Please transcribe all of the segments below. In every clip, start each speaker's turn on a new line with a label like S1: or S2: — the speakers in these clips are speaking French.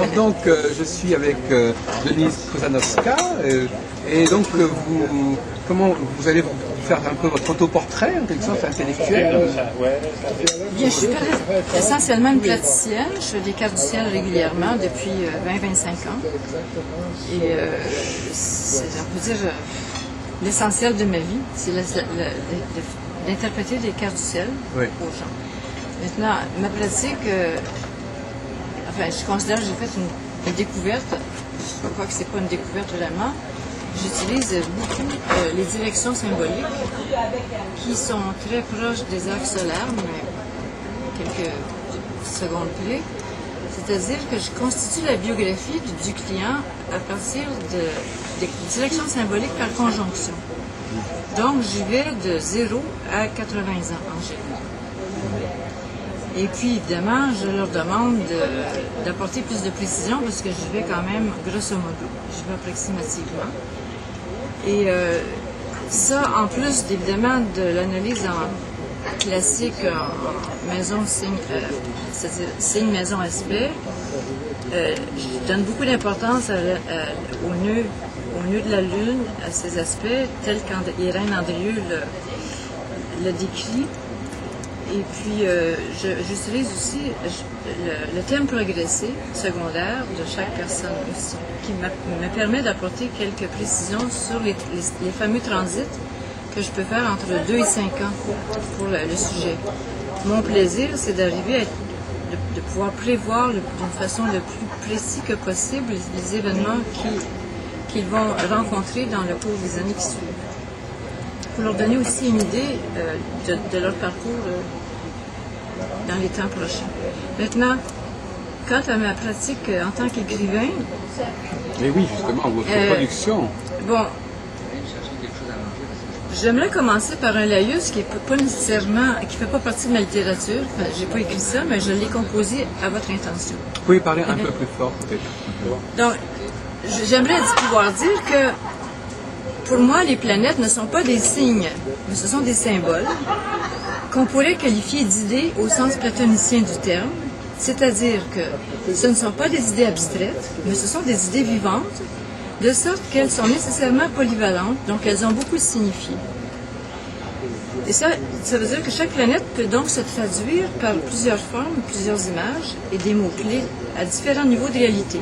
S1: Alors donc, je suis avec Denise Kozanowska, et donc comment vous allez faire un peu votre autoportrait, en quelque sorte intellectuel?
S2: Bien, je suis essentiellement une praticienne. Je fais des cartes du ciel régulièrement depuis 20-25 ans. Et c'est, on peut dire, l'essentiel de ma vie, c'est d'interpréter des cartes du ciel aux gens. Maintenant, ma pratique, je considère que j'ai fait une découverte. Je crois que c'est pas une découverte vraiment. J'utilise beaucoup les directions symboliques qui sont très proches des arcs solaires, mais quelques secondes près. C'est-à-dire que je constitue la biographie du client à partir des directions symboliques par conjonction. Donc, j'y vais de 0 à 80 ans en général. Et puis, évidemment, je leur demande d'apporter plus de précision parce que j'y vais quand même grosso modo. J'y vais approximativement. Et ça, en plus, évidemment, de l'analyse en classique, en maison, c'est-à-dire signe, maison, aspect, je donne beaucoup d'importance au nœud de la Lune, à ces aspects, tel qu'Irène Andrieux le décrit. Et puis, j'utilise aussi le thème progressé secondaire de chaque personne aussi, qui me permet d'apporter quelques précisions sur les fameux transits que je peux faire entre 2 et 5 ans pour le sujet. Mon plaisir, c'est d'arriver de pouvoir prévoir d'une façon le plus précis que possible les événements qu'ils vont rencontrer dans le cours des années qui suivent. Pour leur donner aussi une idée de leur parcours dans les temps prochains. Maintenant, quant à ma pratique en tant qu'écrivain...
S1: Mais oui, justement, votre production.
S2: Bon, j'aimerais commencer par un laïus qui fait pas partie de ma littérature. Enfin, j'ai pas écrit ça, mais je l'ai composé à votre intention.
S1: Vous pouvez parler un peu plus fort, peut-être.
S2: Donc, j'aimerais pouvoir dire que pour moi, les planètes ne sont pas des signes, mais ce sont des symboles qu'on pourrait qualifier d'idées au sens platonicien du terme, c'est-à-dire que ce ne sont pas des idées abstraites, mais ce sont des idées vivantes, de sorte qu'elles sont nécessairement polyvalentes, donc elles ont beaucoup de signifié. Et ça veut dire que chaque planète peut donc se traduire par plusieurs formes, plusieurs images et des mots-clés à différents niveaux de réalité.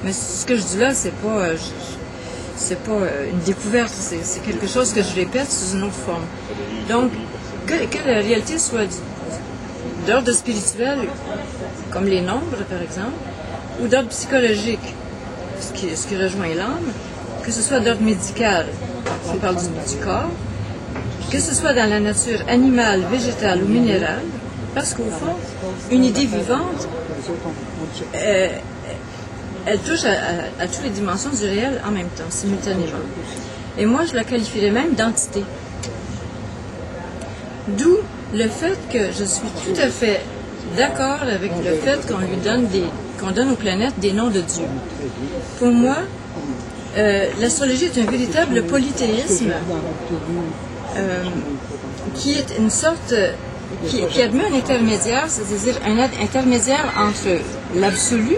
S2: Mais ce que je dis là, c'est pas une découverte, c'est quelque chose que je répète sous une autre forme. Donc, que la réalité soit d'ordre spirituel, comme les nombres, par exemple, ou d'ordre psychologique, ce qui rejoint l'âme, que ce soit d'ordre médical, on parle du corps, que ce soit dans la nature animale, végétale ou minérale, parce qu'au fond, une idée vivante, elle touche à toutes les dimensions du réel en même temps, simultanément. Et moi, je la qualifierais même d'entité. D'où le fait que je suis tout à fait d'accord avec le fait qu'on donne aux planètes des noms de Dieu. Pour moi, l'astrologie est un véritable polythéisme qui est une sorte, qui admet un intermédiaire, c'est-à-dire un intermédiaire entre l'absolu,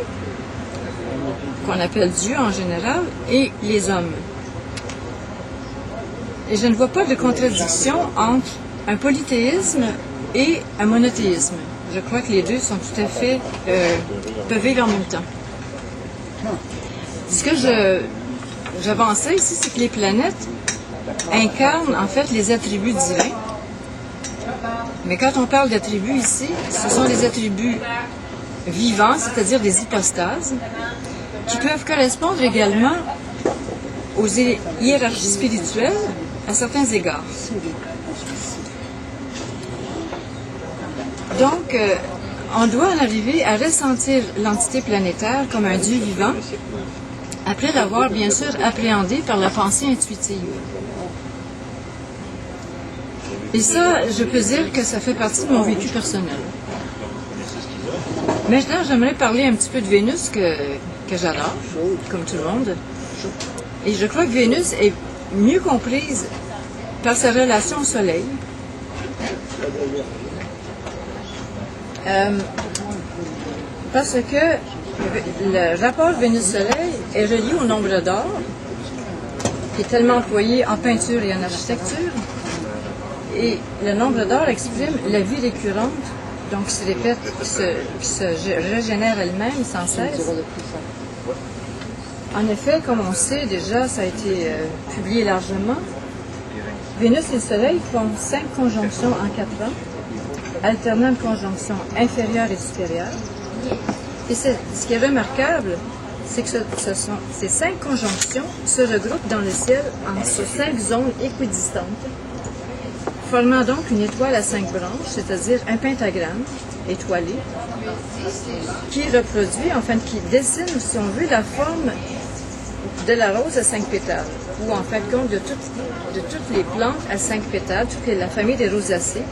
S2: qu'on appelle Dieu en général, et les hommes. Et je ne vois pas de contradiction entre un polythéisme et un monothéisme. Je crois que les deux sont tout à fait peuvent vivre en même temps. Ce que j'avançais ici, c'est que les planètes incarnent en fait les attributs divins. Mais quand on parle d'attributs ici, ce sont des attributs vivants, c'est-à-dire des hypostases, qui peuvent correspondre également aux hiérarchies spirituelles à certains égards. Donc, on doit en arriver à ressentir l'entité planétaire comme un Dieu vivant, après l'avoir bien sûr appréhendé par la pensée intuitive. Et ça, je peux dire que ça fait partie de mon vécu personnel. Maintenant, j'aimerais parler un petit peu de Vénus que j'adore, comme tout le monde. Et je crois que Vénus est mieux comprise par sa relation au Soleil. Parce que Le rapport Vénus-Soleil est relié au nombre d'or, qui est tellement employé en peinture et en architecture. Et le nombre d'or exprime la vie récurrente, donc qui se répète, qui se régénère elle-même sans cesse. En effet, comme on sait déjà, ça a été publié largement, Vénus et le Soleil font 5 conjonctions en 4 ans, alternant une conjonction inférieure et supérieure. Et ce qui est remarquable, c'est que ces 5 conjonctions se regroupent dans le ciel sur 5 zones équidistantes, formant donc une étoile à 5 branches, c'est-à-dire un pentagramme étoilé, qui reproduit, enfin qui dessine, si on veut, la forme de la rose à 5 pétales, ou en fait compte de toutes les plantes à 5 pétales, toute la famille des rosacées,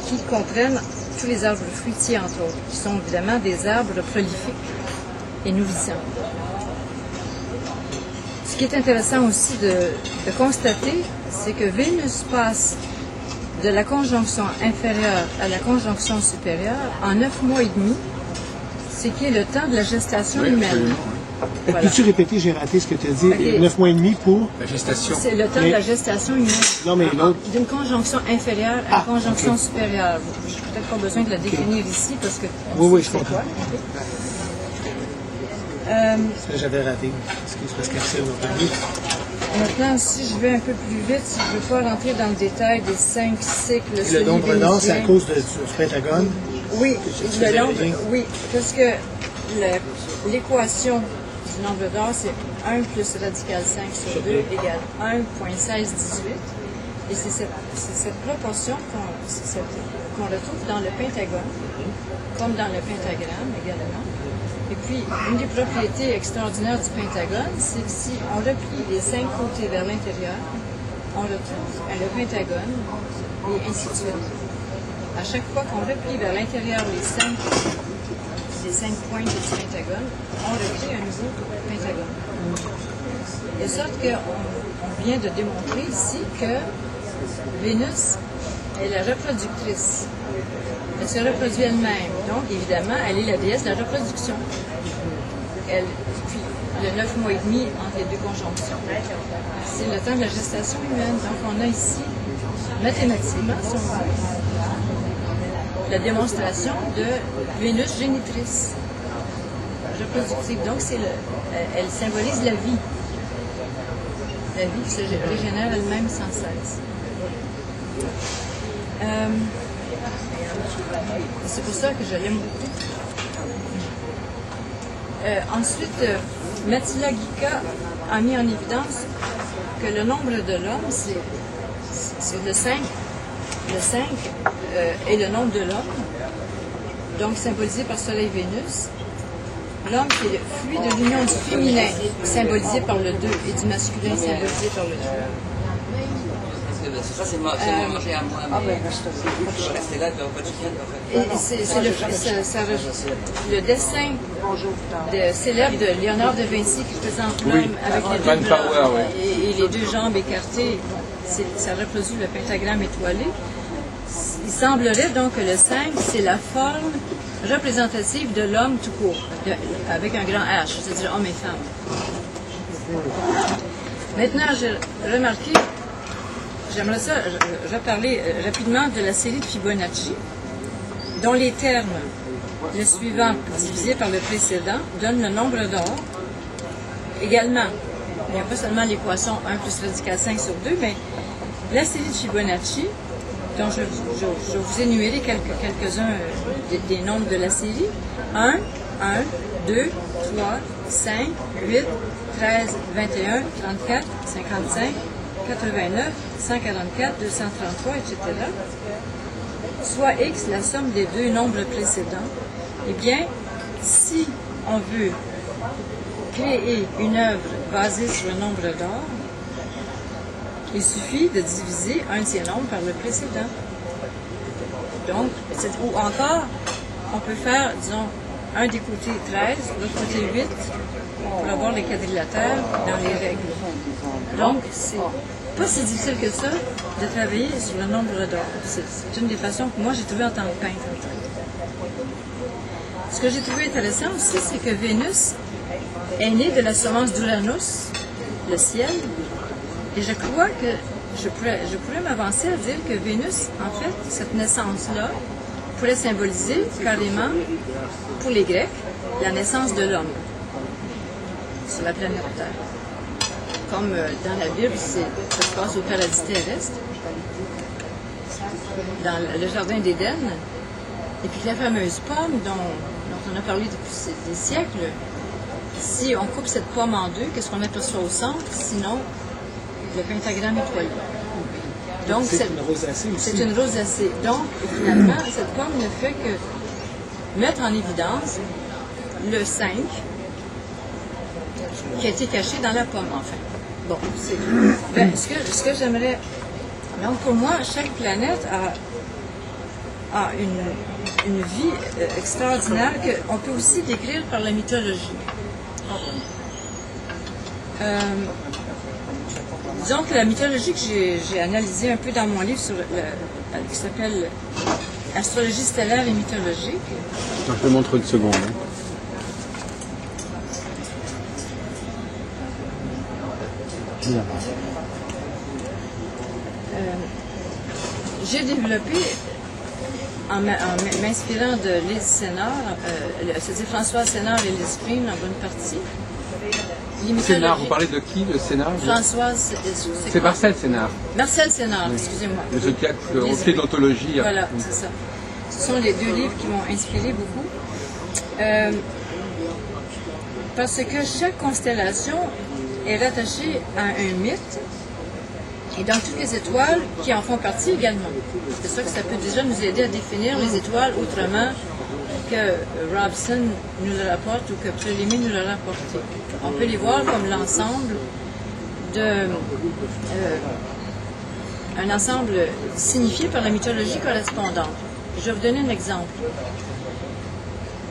S2: qui comprennent tous les arbres fruitiers, entre autres, qui sont évidemment des arbres prolifiques et nourrissants. Ce qui est intéressant aussi de constater, c'est que Vénus passe de la conjonction inférieure à la conjonction supérieure en 9 mois et demi, ce qui est le temps de la gestation humaine.
S3: Voilà. Peux-tu répéter, j'ai raté ce que tu as dit, okay. 9 mois et demi pour...
S1: La gestation.
S2: C'est le temps de la gestation humaine.
S3: Non, mais l'autre...
S2: D'une conjonction inférieure à une conjonction supérieure. Je n'ai peut-être pas besoin de la définir ici parce que...
S3: Oui, je comprends. J'avais raté. Excuse, parce qu'Axel m'a parlé.
S2: Maintenant, si je vais un peu plus vite, si je ne veux pas rentrer dans le détail des 5 cycles...
S3: Et le nombre d'or, c'est à cause du pentagone?
S2: Oui, oui, parce que l'équation du nombre d'or, c'est 1 plus radical 5 sur 2 égale 1,1618. Et c'est cette proportion qu'on retrouve dans le pentagone, comme dans le pentagramme également. Et puis, une des propriétés extraordinaires du pentagone, c'est que si on replie les 5 côtés vers l'intérieur, on retrouve le pentagone, et ainsi de suite. À chaque fois qu'on replie vers l'intérieur les 5 pointes du pentagone, on replie un nouveau pentagone. De sorte qu'on vient de démontrer ici que Vénus est la reproductrice. Elle se reproduit elle-même. Donc, évidemment, elle est la déesse de la reproduction. Puis, le 9 mois et demi entre les deux conjonctions, c'est le temps de la gestation humaine. Donc, on a ici, mathématiquement, si on veut, la démonstration de Vénus génitrice, reproductive. Donc, elle symbolise la vie. La vie qui se régénère elle-même sans cesse. C'est pour ça que je l'aime beaucoup. Ensuite, Mattila Ghica a mis en évidence que le nombre de l'homme, c'est le 5. Le 5 est le nombre de l'homme, donc symbolisé par Soleil Vénus. L'homme, c'est le fruit de l'union du féminin, symbolisé par le 2, et du masculin, symbolisé par le 3.
S4: Ça, c'est mangé à moi, mais je suis resté là,
S2: c'est le dessin célèbre de Léonard de Vinci qui présente l'homme avec les deux bras et les deux jambes écartées. Ça reproduit le pentagramme étoilé. Il semblerait donc que le 5, c'est la forme représentative de l'homme tout court, avec un grand H, c'est-à-dire homme et femme. Maintenant, j'ai remarqué, j'aimerais ça reparler rapidement de la série de Fibonacci, dont les termes, le suivant divisé par le précédent, donnent le nombre d'or. Également, il n'y a pas seulement l'équation 1 plus radical 5 sur 2, mais la série de Fibonacci, dont je vais vous énumérer quelques-uns des nombres de la série. 1, 2, 3, 5, 8, 13, 21, 34, 55, 89, 144, 233, etc. Soit x, la somme des deux nombres précédents. Eh bien, si on veut créer une œuvre basée sur le nombre d'or, il suffit de diviser un de ces nombres par le précédent. Donc, ou encore, on peut faire, disons, un des côtés 13, l'autre côté 8, pour avoir les quadrilatères dans les règles. Donc, c'est pas si difficile que ça de travailler sur le nombre d'or. C'est une des façons que moi j'ai trouvé en tant que peintre. Ce que j'ai trouvé intéressant aussi, c'est que Vénus est née de la semence d'Uranus, le ciel, et je crois que je pourrais m'avancer à dire que Vénus, en fait, cette naissance-là, pourrait symboliser carrément, pour les Grecs, la naissance de l'homme sur la planète Terre. Comme dans la Bible, ça se passe au paradis terrestre, dans le jardin d'Éden, et puis la fameuse pomme dont on a parlé depuis des siècles, si on coupe cette pomme en deux, qu'est-ce qu'on aperçoit au centre? Sinon, le pentagramme étoilé. Donc,
S3: c'est une rosacée aussi.
S2: C'est une rosacée. Donc, finalement, cette pomme ne fait que mettre en évidence le 5 qui a été caché dans la pomme, enfin. Bon, c'est... Ben, ce que j'aimerais... Donc, pour moi, chaque planète a une vie extraordinaire qu'on peut aussi décrire par la mythologie. Disons que la mythologie que j'ai analysée un peu dans mon livre qui s'appelle Astrologie stellaire et mythologique.
S5: Je te montre une seconde.
S2: J'ai développé, en m'inspirant de Lise Sénard, c'est-à-dire Françoise Sénard et Lise Green en bonne partie.
S1: Sénard, vous parlez de qui, le Sénard?
S2: Françoise,
S1: c'est Marcel Sénard.
S2: Marcel Sénard, excusez-moi.
S1: Le zodiaque, on fait d'ontologie.
S2: Voilà, c'est ça. Ce sont les deux livres qui m'ont inspiré beaucoup. Parce que chaque constellation est rattachée à un mythe, et dans toutes les étoiles qui en font partie également. C'est ça que ça peut déjà nous aider à définir les étoiles autrement que Robson nous le rapporte ou que Ptolémée nous l'a rapporté. On peut les voir comme l'ensemble un ensemble signifié par la mythologie correspondante. Je vais vous donner un exemple.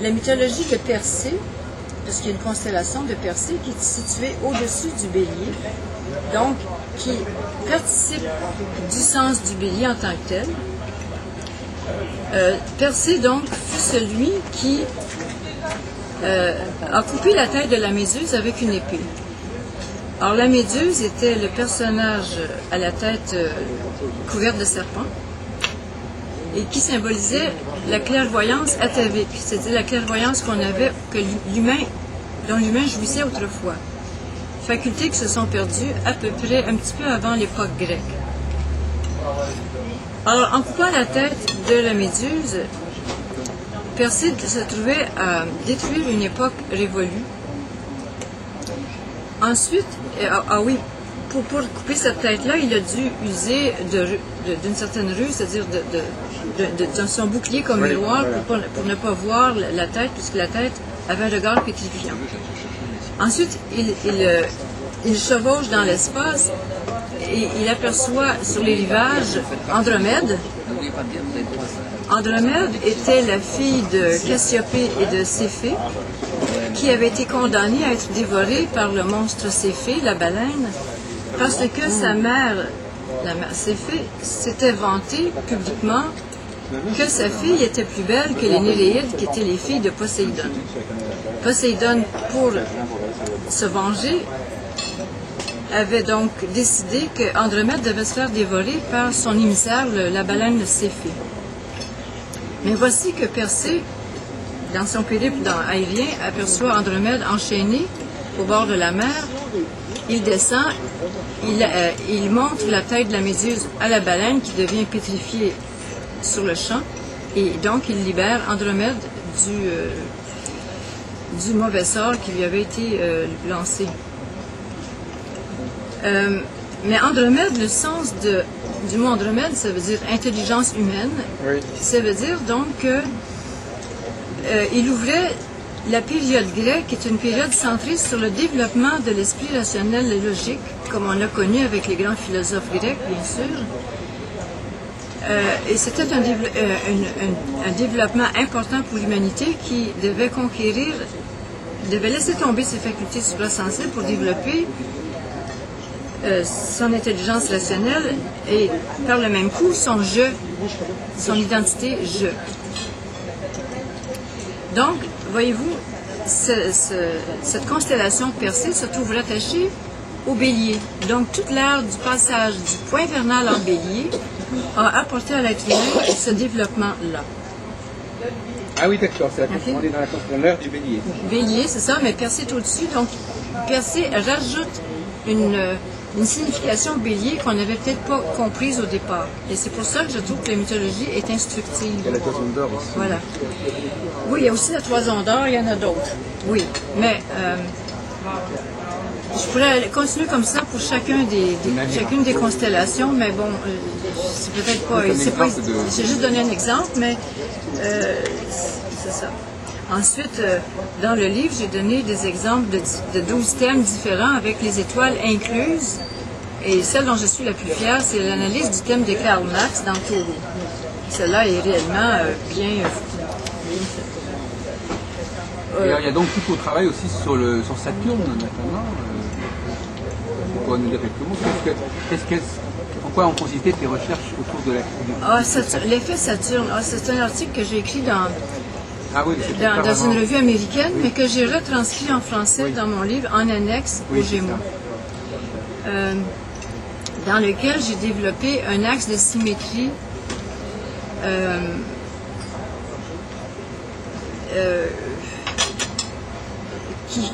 S2: La mythologie de Persée, parce qu'il y a une constellation de Persée qui est située au-dessus du Bélier, donc qui participe du sens du Bélier en tant que tel. Persée, donc, fut celui qui a coupé la tête de la Méduse avec une épée. Alors, la Méduse était le personnage à la tête couverte de serpents et qui symbolisait la clairvoyance atavique, c'est-à-dire la clairvoyance qu'on avait, dont l'humain jouissait autrefois. Facultés qui se sont perdues à peu près un petit peu avant l'époque grecque. Alors, en coupant la tête de la Méduse, Persée se trouvait à détruire une époque révolue. Ensuite, pour couper cette tête-là, il a dû user d'une certaine ruse, c'est-à-dire de son bouclier comme miroir pour ne pas voir la tête, puisque la tête avait un regard pétrifiant. Ensuite, il chevauche dans l'espace et il aperçoit sur les rivages Andromède. Andromède était la fille de Cassiopée et de Céphée, qui avait été condamnée à être dévorée par le monstre Céphée, la baleine, parce que sa mère, la mère Céphée, s'était vantée publiquement que sa fille était plus belle que les Néréides, qui étaient les filles de Poséidon. Poséidon, pour se venger, avait donc décidé qu'Andromède devait se faire dévorer par son émissaire, la baleine Céphée. Mais voici que Persée, dans son périple aérien, aperçoit Andromède enchaîné au bord de la mer. Il descend, il montre la tête de la Méduse à la baleine qui devient pétrifiée sur le champ, et donc il libère Andromède du mauvais sort qui lui avait été lancé. Mais Andromède, le sens du mot Andromède, ça veut dire intelligence humaine. Oui. Ça veut dire donc qu'il ouvrait la période grecque, qui est une période centrée sur le développement de l'esprit rationnel et logique, comme on l'a connu avec les grands philosophes grecs, bien sûr. Et c'était un développement important pour l'humanité qui devait devait laisser tomber ses facultés suprasensibles pour développer son intelligence rationnelle et par le même coup son je, son identité je. Donc, voyez-vous, cette constellation de Persée se trouve rattachée au Bélier. Donc, toute l'ère du passage du point vernal en Bélier a apporté à l'être humain ce développement-là.
S1: Ah oui, d'accord, c'est
S2: Ok.
S1: on est dans l'heure du bélier.
S2: Bélier, c'est ça, mais Persée est au-dessus. Donc, Persée rajoute une signification au Bélier qu'on n'avait peut-être pas comprise au départ. Et c'est pour ça que je trouve que la mythologie est instructive.
S5: Il y a la toison d'or aussi.
S2: Voilà. Oui, il y a aussi la toison d'or, il y en a d'autres. Oui, mais je pourrais continuer comme ça pour chacune des constellations, mais bon, c'est peut-être pas... J'ai juste donné un exemple, mais c'est ça. Ensuite, dans le livre, j'ai donné des exemples de 12 thèmes différents avec les étoiles incluses. Et celle dont je suis la plus fière, c'est l'analyse du thème de Karl Marx dans Taureau. Celle-là est réellement bien faite.
S1: Et il y a donc tout au travail aussi sur Saturne, notamment. Vous pourrez nous dire quelques mots. En quoi ont consisté tes recherches autour de la...
S2: L'effet Saturne, c'est un article que j'ai écrit dans
S1: dans
S2: une revue américaine, mais que j'ai retranscrit en français dans mon livre en annexe aux Gémeaux, dans lequel j'ai développé un axe de symétrie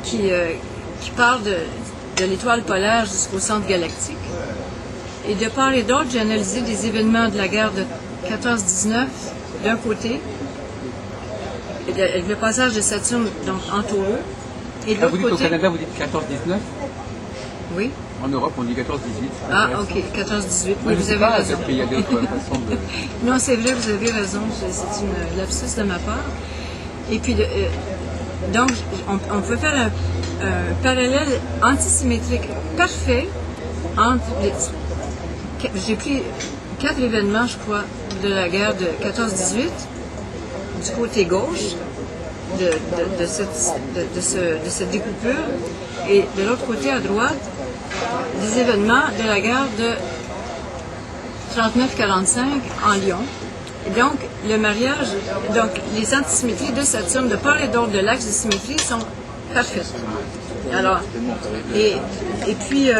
S2: qui part de l'étoile polaire jusqu'au centre galactique. Et de part et d'autre, j'ai analysé des événements de la guerre de 14-19 d'un côté, le passage de Saturne donc, en Taureau, et de l'autre
S1: vous dites
S2: côté...
S1: au Canada, vous dites 14-19 ?
S2: Oui.
S1: En Europe, on dit 14-18.
S2: Ah, ok, 14-18. Oui, vous avez raison.
S1: Il y a d'autres façons de...
S2: Non, c'est vrai, vous avez raison. C'est une lapsus de ma part. Et puis, donc, on peut faire un parallèle antisymétrique parfait entre les... J'ai pris 4 événements, je crois, de la guerre de 14-18, du côté gauche de cette découpure, et de l'autre côté, à droite, des événements de la guerre de 39-45 en Lyon. Et donc, le mariage, donc les antisymétries de Saturne de part et d'autre de l'axe de symétrie sont parfaites. Alors, et puis,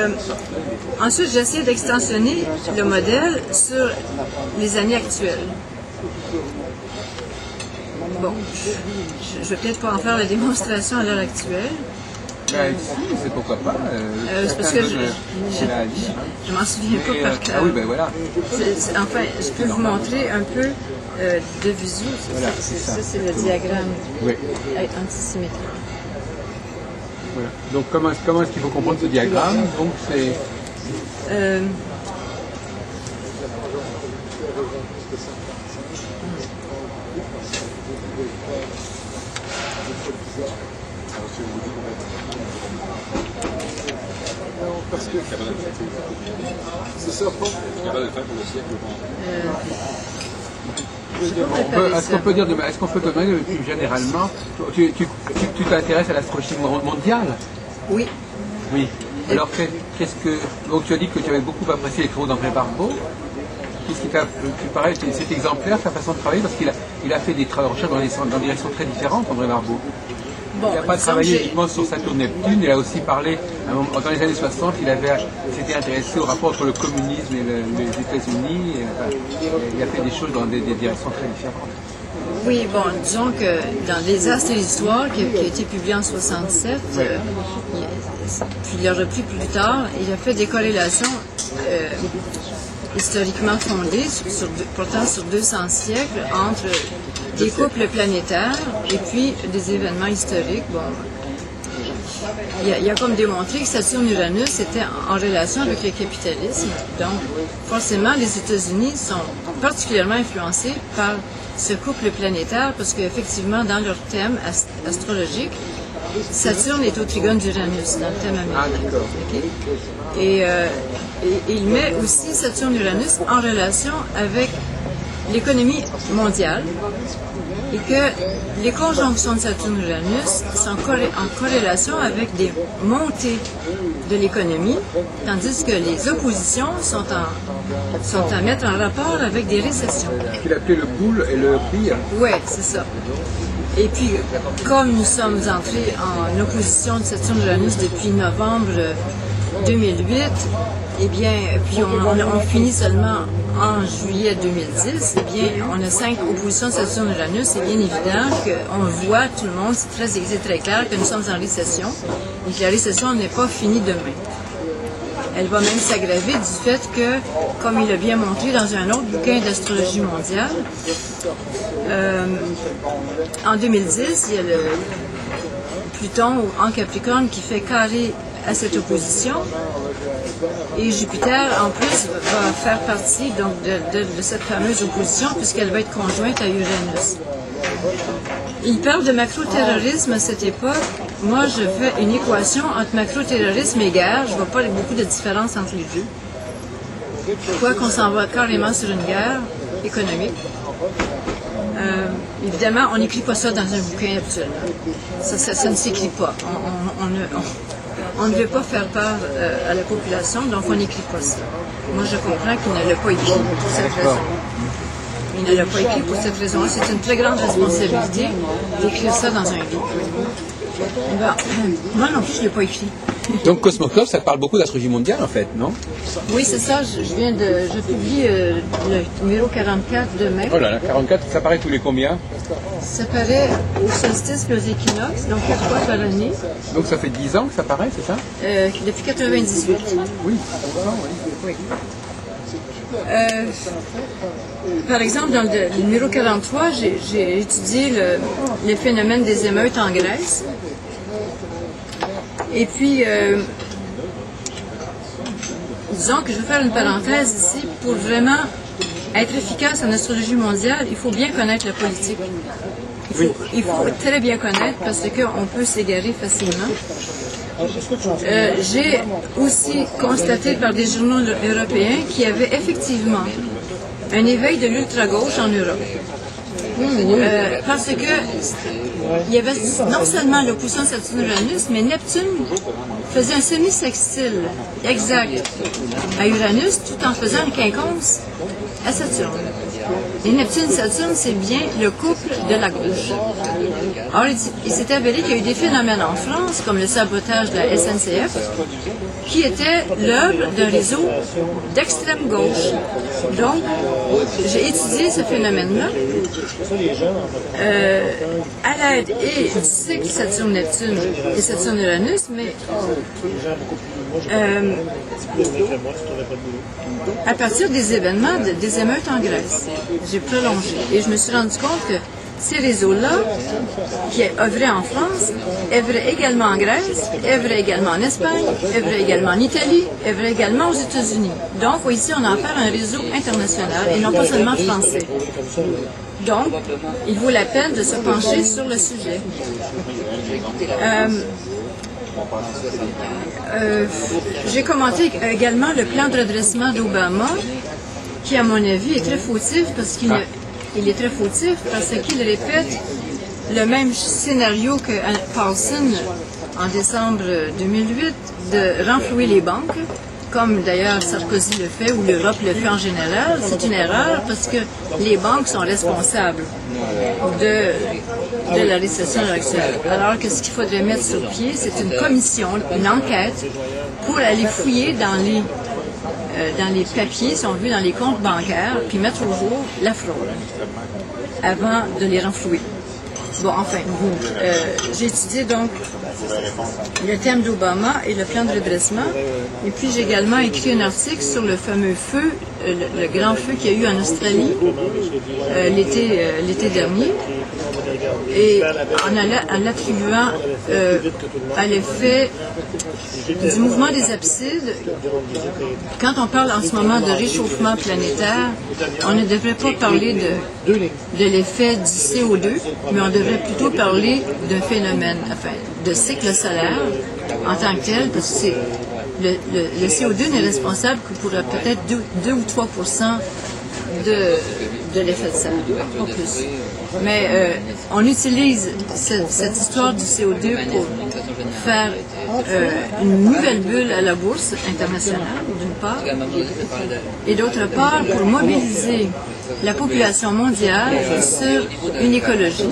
S2: ensuite, j'essaie d'extensionner le modèle sur les années actuelles. Bon, je ne vais peut-être pas en faire la démonstration à l'heure actuelle.
S1: Ben, si, c'est pourquoi pas.
S2: C'est parce que je m'en souviens pas par cœur.
S1: Ah oui, ben voilà.
S2: Enfin, je peux vous montrer un peu de visu.
S1: Voilà,
S2: Ça, c'est le diagramme
S1: Oui.
S2: antisymétrique.
S1: Voilà. Donc, comment est-ce qu'il faut comprendre ce diagramme? Donc, c'est...
S5: Parce que c'est ça, capable de faire pour le siècle.
S1: Est-ce qu'on peut te demander plus généralement, tu t'intéresses à l'astrologie mondiale?
S2: Oui.
S1: Oui. Alors, qu'est-ce que... Donc, tu as dit que tu avais beaucoup apprécié les travaux d'André Barbeau. Qu'est-ce qui t'a plus pareil, c'est exemplaire, sa façon de travailler, parce qu'il a fait des recherches dans des directions très différentes, André Barbeau.
S2: Bon,
S1: il n'a pas travaillé uniquement sur Saturne-Neptune, il a aussi parlé, dans les années 60, il s'était intéressé au rapport entre le communisme et les États-Unis. Il a fait des choses dans des directions très différentes.
S2: Oui, bon, disons que dans Les Astres de l'Histoire, qui a été publié en 67, puis il a repris plus tard, il a fait des corrélations historiquement fondées, portant sur 200 siècles, entre des couples planétaires et puis des événements historiques. Bon, il a comme démontré que Saturne-Uranus était en relation avec le capitalisme. Donc, forcément, les États-Unis sont particulièrement influencés par ce couple planétaire parce qu'effectivement, dans leur thème astrologique, Saturne est au trigone d'Uranus, dans le thème américain. Okay? Et il met aussi Saturne-Uranus en relation avec l'économie mondiale et que les conjonctions de Saturne-Uranus sont en corrélation avec des montées de l'économie, tandis que les oppositions sont à mettre en rapport avec des récessions.
S1: Ce qu'il appelait le bull et le bear.
S2: Oui, c'est ça. Et puis, comme nous sommes entrés en opposition de Saturne-Uranus depuis novembre 2008, eh bien, puis on finit seulement en juillet 2010, eh bien, on a 5 oppositions de Saturne-Uranus. C'est bien évident qu'on voit, tout le monde, c'est très clair que nous sommes en récession et que la récession n'est pas finie demain. Elle va même s'aggraver du fait que, comme il a bien montré dans un autre bouquin d'astrologie mondiale, en 2010, il y a le Pluton en Capricorne qui fait carré à cette opposition. Et Jupiter, en plus, va faire partie donc, de cette fameuse opposition puisqu'elle va être conjointe à Uranus. Il parle de macro-terrorisme à cette époque. Moi, je fais une équation entre macro-terrorisme et guerre. Je ne vois pas beaucoup de différence entre les deux. Quoi qu'on s'en va carrément sur une guerre économique. Évidemment, on n'écrit pas ça dans un bouquin habituellement. Ça ne s'écrit pas. On ne veut pas faire peur à la population, donc on n'écrit pas ça. Moi, je comprends qu'il ne l'a pas écrit pour cette raison. Il ne l'a pas écrit pour cette raison. C'est une très grande responsabilité d'écrire ça dans un livre. Ben, moi non plus, je ne l'ai pas écrit.
S1: Donc Cosmoclub, ça parle beaucoup d'astrologie mondiale en fait, non?
S2: Oui, c'est ça. Je publie le numéro 44 de mai.
S1: Oh là là, 44, ça paraît tous les combien?
S2: Ça paraît au solstice et aux équinoxes, donc 4 fois par année.
S1: Donc ça fait 10 ans que ça paraît, c'est ça?
S2: Depuis 98.
S1: Oui.
S2: Oui. Par exemple, dans le numéro 43, j'ai étudié les phénomènes des émeutes en Grèce. Et puis, disons que je vais faire une parenthèse ici. Pour vraiment être efficace en astrologie mondiale, il faut bien connaître la politique. Il faut très bien connaître parce qu'on peut s'égarer facilement. J'ai aussi constaté par des journaux européens qu'il y avait effectivement un éveil de l'ultra-gauche en Europe. Parce que il y avait non seulement l'opposition de Saturne-Uranus, mais Neptune faisait un semi-sextile exact à Uranus tout en faisant un quinconce à Saturne. Et Neptune-Saturne, c'est bien le couple de la gauche. Or, il s'est avéré qu'il y a eu des phénomènes en France, comme le sabotage de la SNCF, qui était l'œuvre d'un réseau d'extrême gauche. Donc, j'ai étudié ce phénomène-là à l'aide et du cycle Saturne-Neptune et Saturne-Uranus, mais à partir des événements, des émeutes en Grèce. J'ai prolongé et je me suis rendu compte que ces réseaux-là, qui œuvraient en France, œuvraient également en Grèce, œuvraient également en Espagne, œuvraient également en Italie, œuvraient également aux États-Unis. Donc, ici, on a affaire à un réseau international et non pas seulement français. Donc, il vaut la peine de se pencher sur le sujet. J'ai commenté également le plan de redressement d'Obama, qui, à mon avis, est très fautif parce qu'il est très fautif parce qu'il répète le même scénario que Paulson en décembre 2008 de renflouer les banques, comme d'ailleurs Sarkozy le fait ou l'Europe le fait en général. C'est une erreur parce que les banques sont responsables de la récession actuelle. Alors que ce qu'il faudrait mettre sur pied, c'est une commission, une enquête pour aller fouiller dans les papiers, si on veut, dans les comptes bancaires, puis mettre au jour la fraude avant de les renflouer. Bon, enfin, j'ai étudié donc le thème d'Obama et le plan de redressement. Et puis, j'ai également écrit un article sur le fameux feu, le grand feu qu'il y a eu en Australie l'été dernier. Et en l'attribuant à l'effet du mouvement des absides, quand on parle en ce moment de réchauffement planétaire, on ne devrait pas parler de l'effet du CO2, mais on devrait plutôt parler d'un phénomène, enfin, de cycle solaire en tant que tel, parce que le CO2 n'est responsable que pour peut-être 2 ou 3% de l'effet de serre, pas plus. Mais on utilise cette histoire du CO2 pour faire une nouvelle bulle à la bourse internationale, d'une part, et d'autre part, pour mobiliser la population mondiale sur une écologie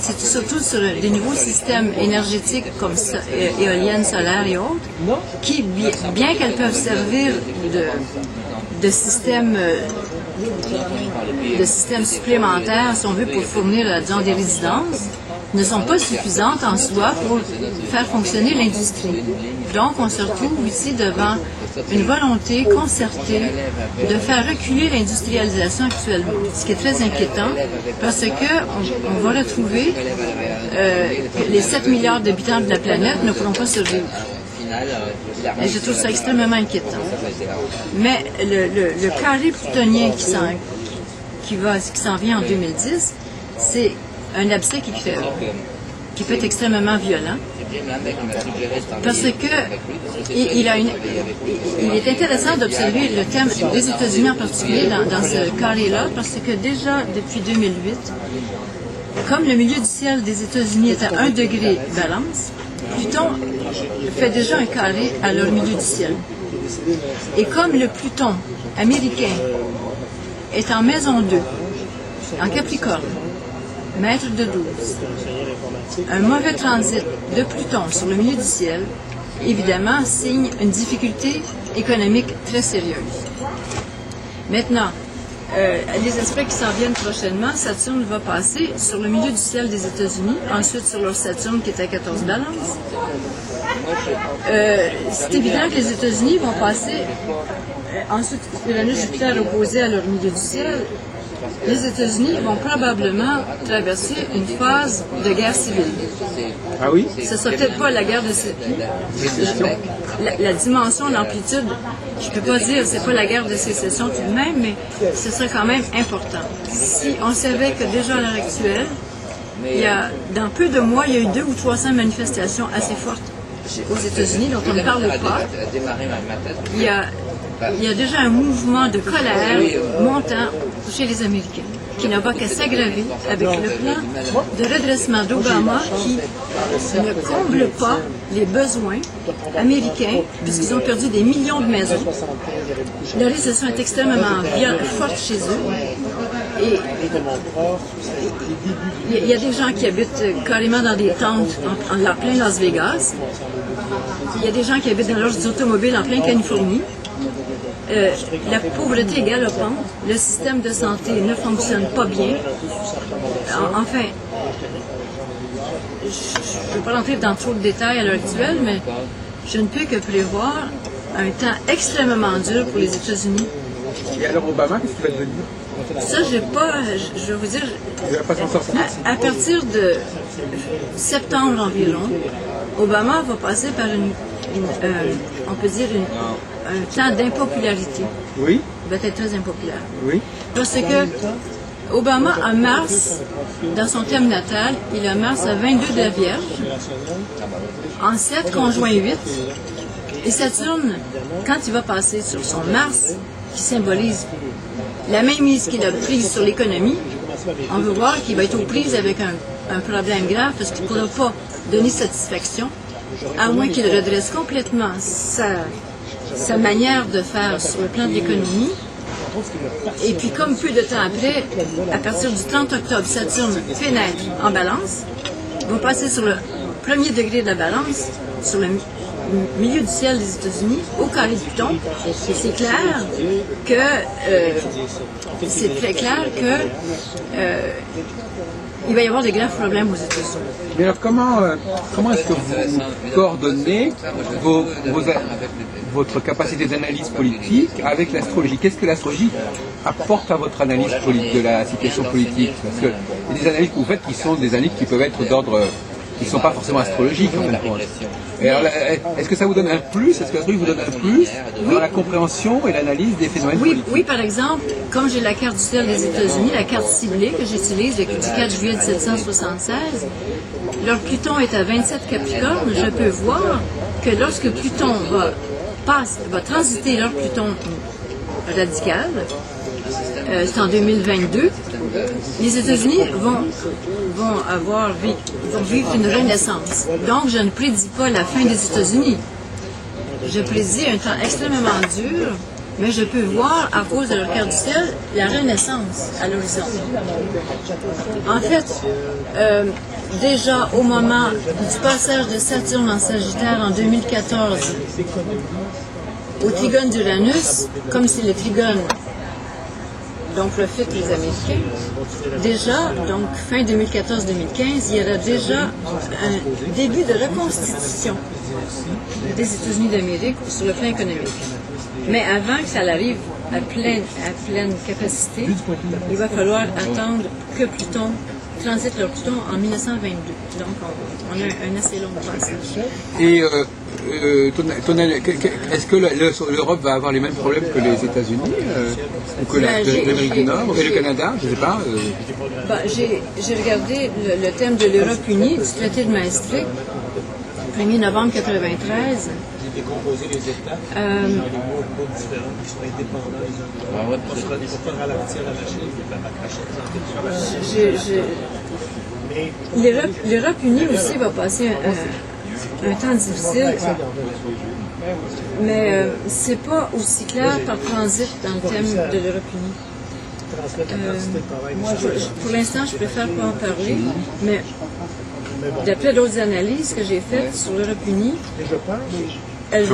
S2: c'est surtout sur des nouveaux systèmes énergétiques comme éoliennes, solaires et autres, qui, bien qu'elles peuvent servir de systèmes supplémentaires, si on veut, pour fournir, disons, des résidences, ne sont pas suffisantes en soi pour faire fonctionner l'industrie. Donc, on se retrouve ici devant une volonté concertée de faire reculer l'industrialisation actuellement, ce qui est très inquiétant parce qu'on va retrouver que les 7 milliards d'habitants de la planète ne pourront pas survivre. Et je trouve ça extrêmement inquiétant. Mais le carré plutonien qui s'en vient en 2010, c'est un abcès qui peut être extrêmement violent. Parce que il est intéressant d'observer le thème des États-Unis en particulier dans ce carré-là, parce que déjà depuis 2008, comme le milieu du ciel des États-Unis est à 1 degré balance, Pluton fait déjà un carré à leur milieu du ciel. Et comme le Pluton américain est en maison 2, en Capricorne, maître de 12, un mauvais transit de Pluton sur le milieu du ciel, évidemment, signe une difficulté économique très sérieuse. Maintenant, les aspects qui s'en viennent prochainement, Saturne va passer sur le milieu du ciel des États-Unis, ensuite sur leur Saturne qui est à 14 balances. C'est évident que les États-Unis vont passer, ensuite Uranus-Jupiter opposé à leur milieu du ciel, les États-Unis vont probablement traverser une phase de guerre civile.
S3: Ah oui?
S2: Ce ne sera peut-être pas la guerre de la dimension, l'amplitude, je ne peux pas dire c'est pas la guerre de sécession tout de même, mais ce serait quand même important. Si on savait que déjà à l'heure actuelle, dans peu de mois, il y a eu 200 ou 300 manifestations assez fortes aux États-Unis dont on ne parle pas. Il y a déjà un mouvement de colère montant chez les Américains, qui n'a pas qu'à s'aggraver avec le plan de redressement d'Obama qui ne comble pas les besoins américains, puisqu'ils ont perdu des millions de maisons. La récession est extrêmement forte chez eux. Et il y a des gens qui habitent carrément dans des tentes en plein Las Vegas. Il y a des gens qui habitent dans leurs automobiles en plein Californie. La pauvreté est galopante, le système de santé ne fonctionne pas bien. Enfin, je ne vais pas rentrer dans trop de détails à l'heure actuelle, mais je ne peux que prévoir un temps extrêmement dur pour les États-Unis.
S1: Et alors Obama, qu'est-ce qu'il va devenir?
S2: Ça, je vais vous dire,
S1: Il va pas s'en sortir.
S2: à partir de septembre environ, Obama va passer par on peut dire un temps d'impopularité.
S1: Oui,
S2: Il va être très impopulaire.
S1: oui.
S2: Parce que Obama, en mars, dans son thème natal, il a Mars à 22 de la Vierge, en 7 conjoint 8, et Saturne, quand il va passer sur son Mars, qui symbolise la mainmise qu'il a prise sur l'économie, on veut voir qu'il va être aux prises avec un problème grave parce qu'il ne pourra pas donner satisfaction, à moins qu'il redresse complètement sa manière de faire sur le plan de l'économie. Et puis, comme peu de temps après, à partir du 30 octobre, Saturne fait naître en balance, va passer sur le premier degré de la balance, sur le milieu du ciel des États-Unis, au carré de Pluton. C'est clair que c'est très clair que il va y avoir des graves problèmes aux États-Unis.
S1: Mais alors comment est-ce que vous coordonnez votre capacité d'analyse politique avec l'astrologie? Qu'est-ce que l'astrologie apporte à votre analyse politique de la situation politique? Parce que il y a des analyses que vous faites qui sont des analyses qui peuvent être d'ordre, qui ne sont pas forcément astrologiques en fin de compte. Et alors, est-ce que ça vous donne un plus? Est-ce que l'astrologie vous donne un plus dans la compréhension et l'analyse des phénomènes politiques?
S2: Oui, par exemple, comme j'ai la carte du ciel des États-Unis, la carte ciblée que j'utilise du 4 juillet 1776, leur Pluton est à 27 Capricorne, je peux voir que lorsque Pluton va transiter leur Pluton radical, c'est en 2022, les États-Unis vont vivre une renaissance. Donc, je ne prédis pas la fin des États-Unis. Je prédis un temps extrêmement dur, mais je peux voir, à cause de leur carte du ciel, la renaissance à l'horizon. En fait, déjà au moment du passage de Saturne en Sagittaire en 2014 au trigone d'Uranus, comme c'est le trigone dont profitent les Américains, déjà, donc fin 2014-2015, il y aura déjà un début de reconstitution des États-Unis d'Amérique sur le plan économique. Mais avant que ça arrive à pleine capacité, il va falloir attendre que Pluton transite leur Pluton en 1922. Donc, on a un assez long passage.
S1: Et est-ce que l'Europe va avoir les mêmes problèmes que les États-Unis ou que l'Amérique du Nord et le Canada? Je ne sais pas.
S2: J'ai regardé le thème de l'Europe unie, du traité de Maastricht, 1er novembre 1993.
S3: Décomposer les États, les mots différents qui sont indépendants les uns des autres. Il ne faut pas ralentir la machine, il faut la cracher.
S2: L'Europe unie aussi va passer un temps difficile, mais c'est pas aussi clair par transit dans le thème de l'Europe unie. Moi, pour l'instant, je préfère pas en parler, mais d'après d'autres analyses que j'ai faites sur l'Europe unie, elle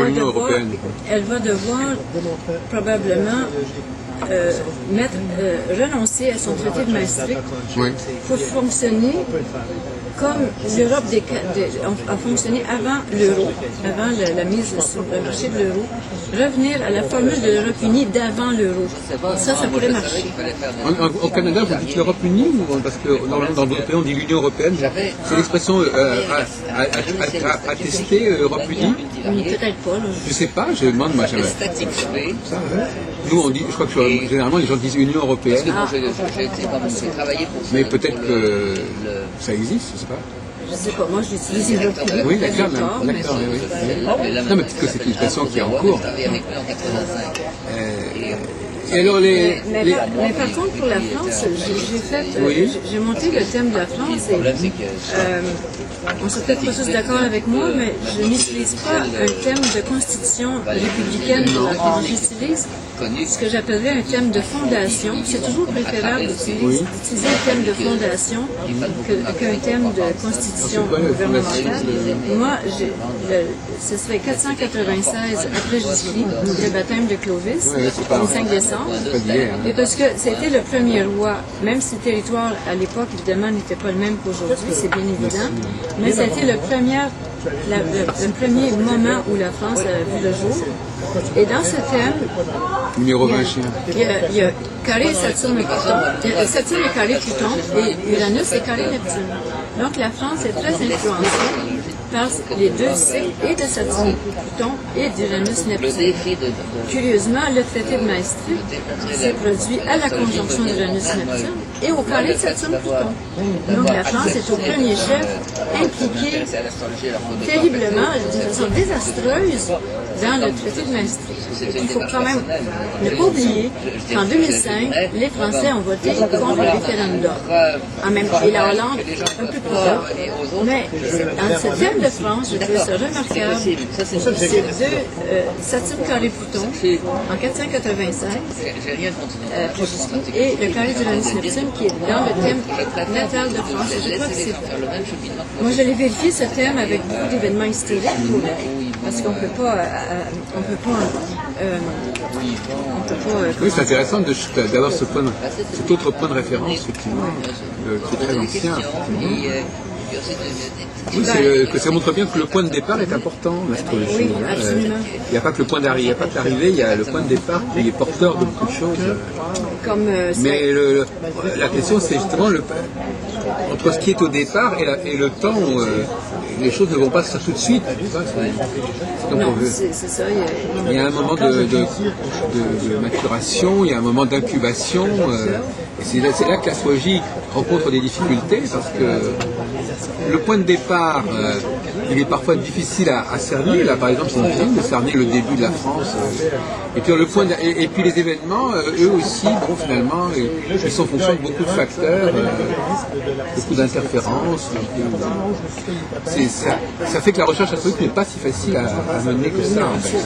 S2: va devoir probablement renoncer à son traité de Maastricht pour fonctionner comme l'Europe a fonctionné avant l'euro, avant la mise sur le marché de l'euro, revenir à la formule de l'Europe unie d'avant l'euro. Ça pourrait marcher.
S1: Au Canada, vous dites l'Europe unie, parce que dans d'autres pays, on dit l'Union européenne. C'est l'expression attestée Europe unie.
S2: Peut-être pas. Là.
S1: Je sais pas, je demande, moi jamais. Nous, on dit, je crois que généralement, les gens disent Union européenne.
S4: J'ai travaillé pour ça.
S1: Mais peut-être que ça existe, je sais pas.
S2: Je sais pas, moi je l'utilise Europe unie.
S1: Oui, d'accord, oui. Non, mais peut-être que c'est une expression qui est en cours. Et alors
S2: mais par contre, pour la France, j'ai monté le thème de la France et on sera peut-être pas tous d'accord avec moi, mais je n'utilise pas un thème de constitution républicaine pour la France. J'utilise ce que j'appellerais un thème de fondation. C'est toujours préférable d'utiliser un thème de fondation qu'un thème de constitution gouvernementale. Moi, ce serait 496 après Jésus-Christ, le baptême de Clovis, le 5 décembre. Et parce que c'était le premier roi, même si le territoire à l'époque évidemment n'était pas le même qu'aujourd'hui, c'est bien évident, mais c'était le premier moment où la France a vu le jour. Et dans ce thème, il y a carré Saturne et Pluton. Saturne est carré Pluton et Uranus est carré Neptune. Donc la France est très influencée par les deux cycles et de Saturne Pluton et d'Uranus-Neptune. Curieusement, le traité de Maastricht s'est produit à la conjonction d'Uranus-Neptune et au carré de Saturne-Pluton. Donc la France est au premier chef impliquée terriblement, de façon désastreuse, dans le traité de Maastricht. Il faut quand même ne pas oublier qu'en 2005, les Français ont voté contre le référendum. Et la Hollande un peu plus tard. Mais dans ce thème de France, je trouve ça remarquable. C'est Saturne carré Pluton en 496 et le carré d'Uranus-Neptune qui est dans le thème natal de France. Je crois que c'est... Moi, je l'ai vérifié ce thème avec beaucoup d'événements historiques parce qu'on ne peut pas...
S1: Oui, c'est intéressant d'avoir cet autre point de référence, effectivement, qui est très ancien. Oui, que ça montre bien que le point de départ est important en astrologie.
S2: Oui, absolument.
S1: Il n'y a pas que le point d'arrivée, il n'y a pas que l'arrivée, il y a le point de départ qui est porteur de beaucoup de choses. Mais la question, c'est justement entre ce qui est au départ et le temps où les choses ne vont pas se faire tout de suite.
S2: Non, c'est ça.
S1: Il y a un moment de maturation, il y a un moment d'incubation. Et c'est là que l'astrologie rencontre des difficultés parce que le point de départ, il est parfois difficile à cerner. Là, par exemple, c'est difficile de cerner le début de la France. Et puis les événements, eux aussi, finalement, ils sont en fonction de beaucoup de facteurs, beaucoup d'interférences. Ça fait que la recherche astrologique n'est pas si facile à mener que ça, en fait.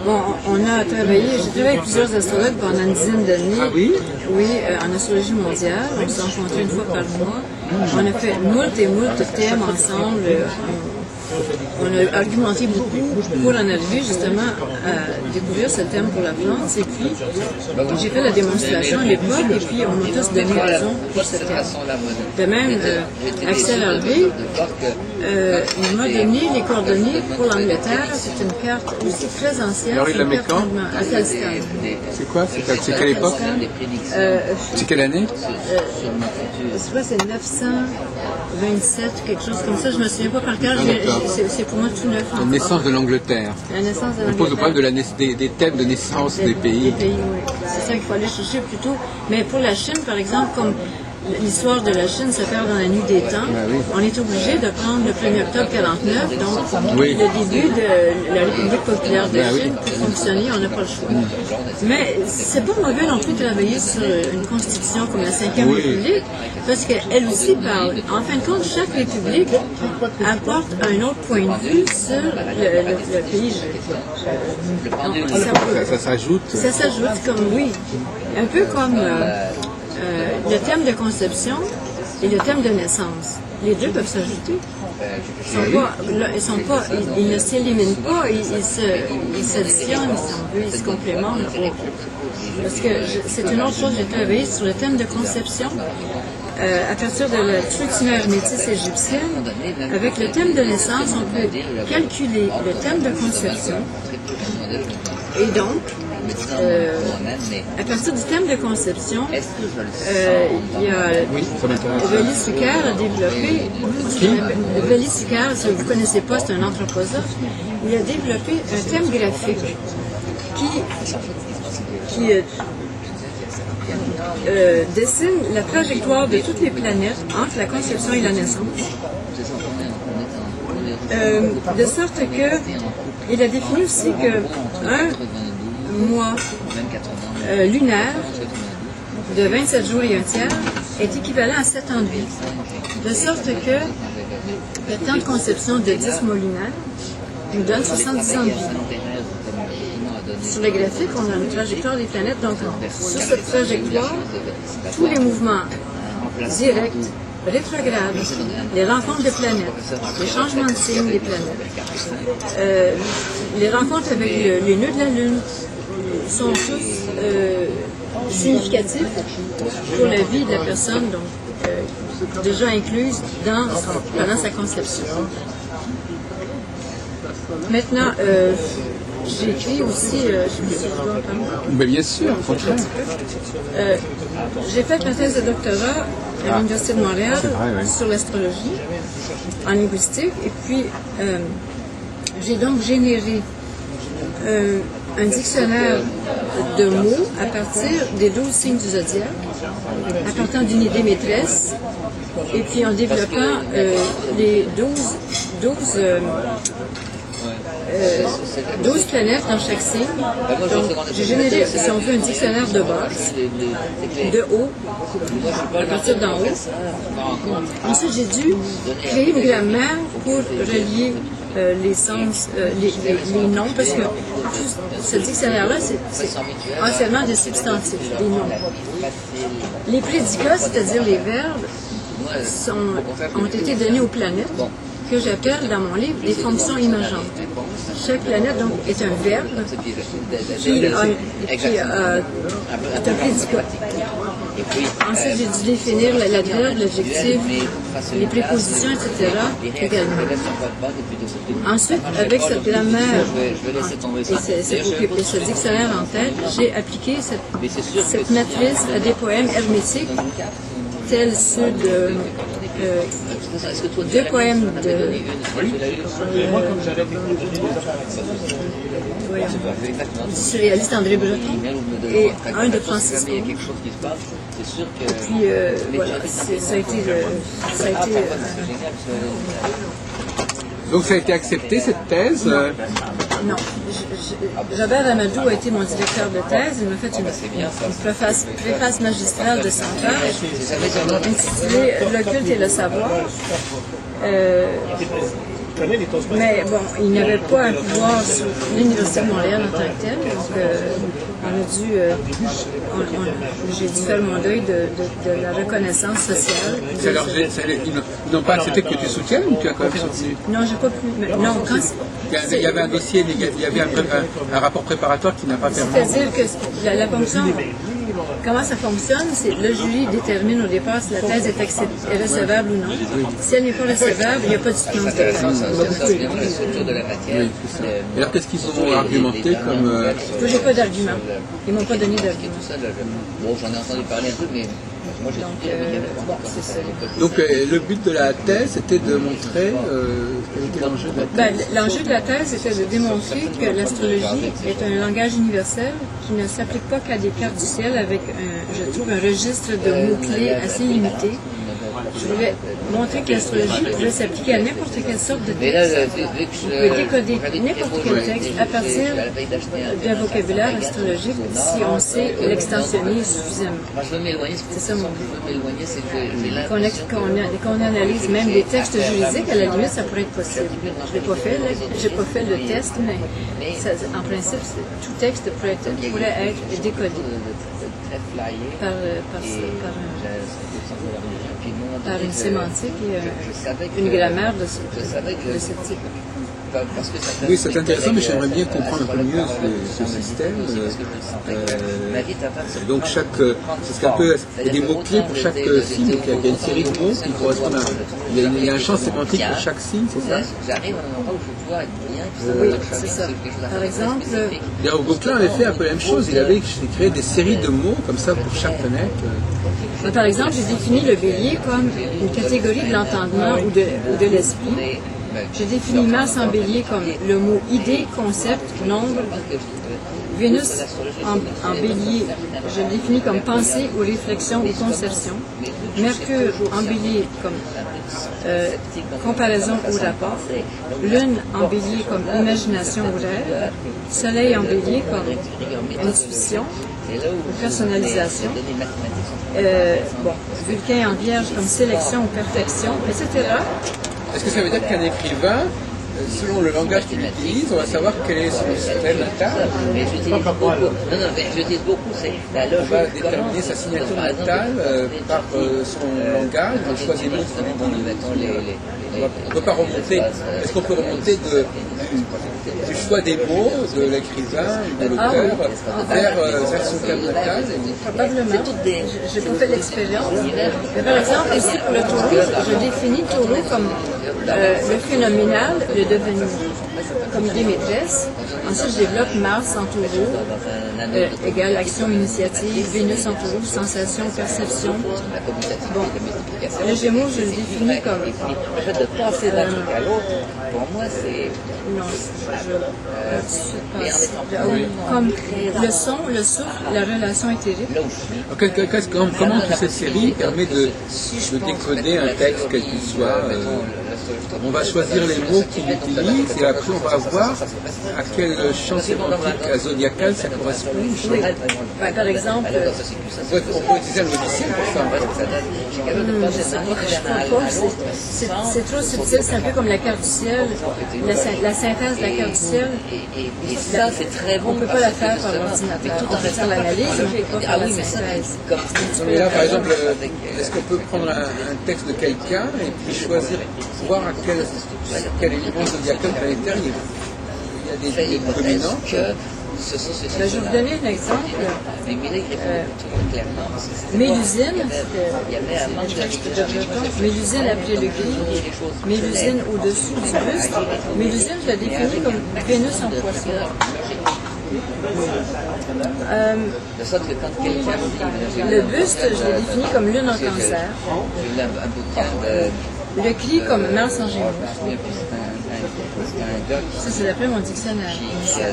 S2: Bon, j'ai travaillé avec plusieurs astrologues pendant une dizaine d'années.
S1: Ah oui?
S2: Oui, en astrologie mondiale. On se rencontrait une fois par mois. On a fait moult et moult thèmes ensemble. On a argumenté beaucoup pour en arriver justement à découvrir ce thème pour la plante. Et puis, j'ai fait la démonstration à l'époque et puis on m'a tous donné raison pour ce thème. De même, Axel Harvey m'a donné les coordonnées pour l'Angleterre. C'est une carte aussi très ancienne.
S1: Alors il la met quand?
S2: À Telstar.
S1: C'est quoi? C'est quelle époque? C'est quelle année?
S2: Je crois que c'est 927, quelque chose comme ça. Je me souviens pas par cœur. C'est pour moi tout neuf.
S1: La naissance de l'Angleterre.
S2: La naissance de
S1: On pose le problème des thèmes de naissance des pays.
S2: Oui. C'est ça qu'il faut aller chercher plutôt. Mais pour la Chine, par exemple, comme l'histoire de la Chine se perd dans la nuit des temps, on est obligé de prendre le 1er octobre 49, donc le début de la République populaire de Chine pour fonctionner, on n'a pas le choix. Mais c'est pas mauvais non plus de travailler sur une constitution comme la 5e République, parce qu'elle aussi parle. En fin de compte, chaque république apporte un autre point de vue sur le pays.
S1: Ça s'ajoute.
S2: Ça s'ajoute comme, un peu comme le thème de conception et le thème de naissance. Les deux peuvent s'ajouter. Ils ne s'éliminent pas, ils s'additionnent, si on veut, ils se complémentent. Parce que c'est une autre chose, j'ai travaillé sur le thème de conception à partir de la structure métisse égyptienne. Avec le thème de naissance, on peut calculer le thème de conception. Et donc, à partir du thème de conception, il y a Veli Suker a développé, Veli Suker, si vous ne connaissez pas, c'est un anthroposophe, il a développé un thème graphique qui dessine la trajectoire de toutes les planètes entre la conception et la naissance, de sorte que il a défini aussi qu'un mois lunaire de 27 jours et un tiers est équivalent à 7 ans de vie. De sorte que le temps de conception de 10 mois lunaires nous donne 70 ans de vie. Sur le graphique, on a une trajectoire des planètes. Donc, sur cette trajectoire, tous les mouvements directs, rétrogrades, les rencontres de planètes, les changements de signes des planètes, les rencontres avec les nœuds de la Lune sont tous significatifs pour la vie de la personne, donc déjà incluse pendant sa conception. Maintenant, j'ai écrit aussi, je me suis
S1: Mais bien sûr, au contraire.
S2: J'ai fait ma thèse de doctorat à l'Université de Montréal sur l'astrologie en linguistique, et puis j'ai donc généré un dictionnaire de mots à partir des 12 signes du zodiaque, à partir d'une idée maîtresse, et puis en développant les 12 planètes dans chaque signe. Donc, j'ai généré, si on veut, un dictionnaire de base, de haut, à partir d'en haut. Ensuite, j'ai dû créer une grammaire pour relier les sens, les noms, parce que ce dictionnaire-là, c'est entièrement des substantifs, des noms. Les prédicats, c'est-à-dire les verbes, ont été donnés aux planètes, que j'appelle dans mon livre des fonctions émergentes. Chaque planète donc, est un verbe qui est un prédicat. Ensuite, j'ai dû définir l'adverbe, l'adjectif, les prépositions, etc. également. Ensuite, avec cette grammaire et ce dictionnaire en tête, j'ai appliqué cette matrice à des poèmes hermétiques tels ceux de deux poèmes du surréaliste André Breton et un de Francisco. Et puis voilà, ça a été
S1: Donc ça a été accepté, cette thèse
S2: Non. Robert Amadou a été mon directeur de thèse. Il m'a fait une préface magistrale de 100 pages intitulée « Le culte et le savoir ».
S3: connais les Toastmasters?
S2: Mais bon, il n'avait pas un pouvoir sur l'Université de Montréal en tant que tel, donc j'ai dû faire mon deuil de la reconnaissance sociale.
S1: Alors, ils n'ont pas accepté que tu soutiennes ou tu as quand même soutenu?
S2: Non, j'ai pas pu. Non, quand
S1: il y avait un dossier, il y avait un rapport préparatoire qui n'a pas permis.
S2: c'est-à-dire que la fonction, comment ça fonctionne, c'est le jury détermine au départ si la thèse est recevable ou non. Si elle n'est pas recevable, il n'y a pas de soutenance de thèse.
S4: Ça vient de la structure de la matière.
S1: Oui, c'est ça. Et alors, qu'est-ce qu'ils ont argumenté comme...
S2: Moi, j'ai pas d'argument. Ils m'ont pas donné d'argument.
S4: Bon, j'en ai entendu parler un peu, mais moi j'ai étudié avec elle.
S2: Bon, c'est ça.
S1: Donc, le but de la thèse, c'était de montrer quel était l'enjeu de la thèse.
S2: L'enjeu de la thèse était de démontrer que l'astrologie est un langage universel qui ne s'applique pas qu'à des cartes du ciel avec, je trouve, un registre de mots-clés assez limité. Je voulais montrer que l'astrologie pouvait s'appliquer à n'importe quelle sorte de
S4: Mais là,
S2: texte.
S4: vu que
S2: On peut décoder n'importe quel texte à partir d'un vocabulaire astrologique si on sait l'extensionner suffisamment.
S4: Moi, je veux m'éloigner,
S2: C'est ça mon but.
S4: je veux m'éloigner, c'est que j'ai l'impression
S2: Qu'on analyse même des textes juridiques, à la limite, ça pourrait être possible. Je l'ai pas fait, là. J'ai pas fait le test, mais en principe, tout texte pourrait être décodé par une sémantique et une grammaire de ce type.
S1: Oui, c'est intéressant, mais j'aimerais bien comprendre un peu mieux ce système. Donc, c'est un peu, il y a des mots-clés pour chaque signe, donc il y a une série de mots qui correspondent à... Il y a un champ sémantique pour chaque signe, c'est ça?
S4: J'arrive à un endroit où je vais pouvoir être bien, puis ça
S2: Oui,
S4: va être
S2: c'est ça. Par
S1: Et
S2: exemple...
S1: Gauquelin avait fait un peu la même chose, il avait créé des séries de mots comme ça pour chaque planète.
S2: Par exemple, j'ai défini le bélier comme une catégorie de l'entendement ou de l'esprit. Je définis Mars en bélier comme le mot idée, concept, nombre. Vénus en bélier, je le définis comme pensée ou réflexion ou conception. Mercure en bélier comme comparaison ou rapport. Lune en bélier comme imagination ou rêve. Soleil en bélier comme intuition ou personnalisation. Vulcain en vierge comme sélection ou perfection, etc.
S1: Est-ce que ça veut dire qu'un écrivain, selon le langage qu'il utilise, on va savoir quel est son système natal?
S4: Mais j'utilise beaucoup. Non, mais j'utilise beaucoup. La loge.
S1: On va déterminer sa signature natale par son langage, le choix des mots qu'il utilise. On ne peut pas remonter. Est-ce qu'on peut remonter du choix des mots de l'écrivain, de l'auteur, vers son thème natal?
S2: Probablement. Je n'ai pas fait l'expérience. Mais par exemple, ici pour le taureau, je définis taureau comme le phénoménal, le devenir, comme idée maîtresse. Ensuite, je développe Mars en taureau, égale action, initiative, Vénus en taureau, sensation, perception. Bon, le Gémeaux, je le définis comme...
S4: De passer d'un truc à l'autre, pour moi, c'est...
S2: Non, comme le son, le souffle, la relation éthérique.
S1: Comment toute cette série permet de décoder un texte, quel qu'il soit? On va choisir les mots qu'il utilise et après on va voir à quel champ sémantique zodiacal ça correspond.
S2: Oui. Par exemple,
S1: On peut utiliser un logiciel pour ça.
S2: je sais pas, c'est trop subtil, c'est un peu comme la carte du ciel, la synthèse de la carte du ciel.
S4: Et ça, c'est très bon.
S2: On ne peut pas la faire par l'ordinateur. On peut faire l'analyse, mais on ne peut pas faire la synthèse.
S1: Mais là, par exemple, est-ce qu'on peut prendre un texte de quelqu'un et puis choisir, voir à quel élément zodiacal planétaire il y a des dominants?
S2: Je vais vous donner un exemple. Mélusine, Mélusine après le gris, Mélusine au-dessus du buste. Mélusine, je la définis comme Vénus en poisson. Le buste, je l'ai défini comme Lune en cancer. Le cri comme Mars en Gémeaux.
S4: c'était un gars
S2: Ça, c'est d'après mon dictionnaire.
S4: qui a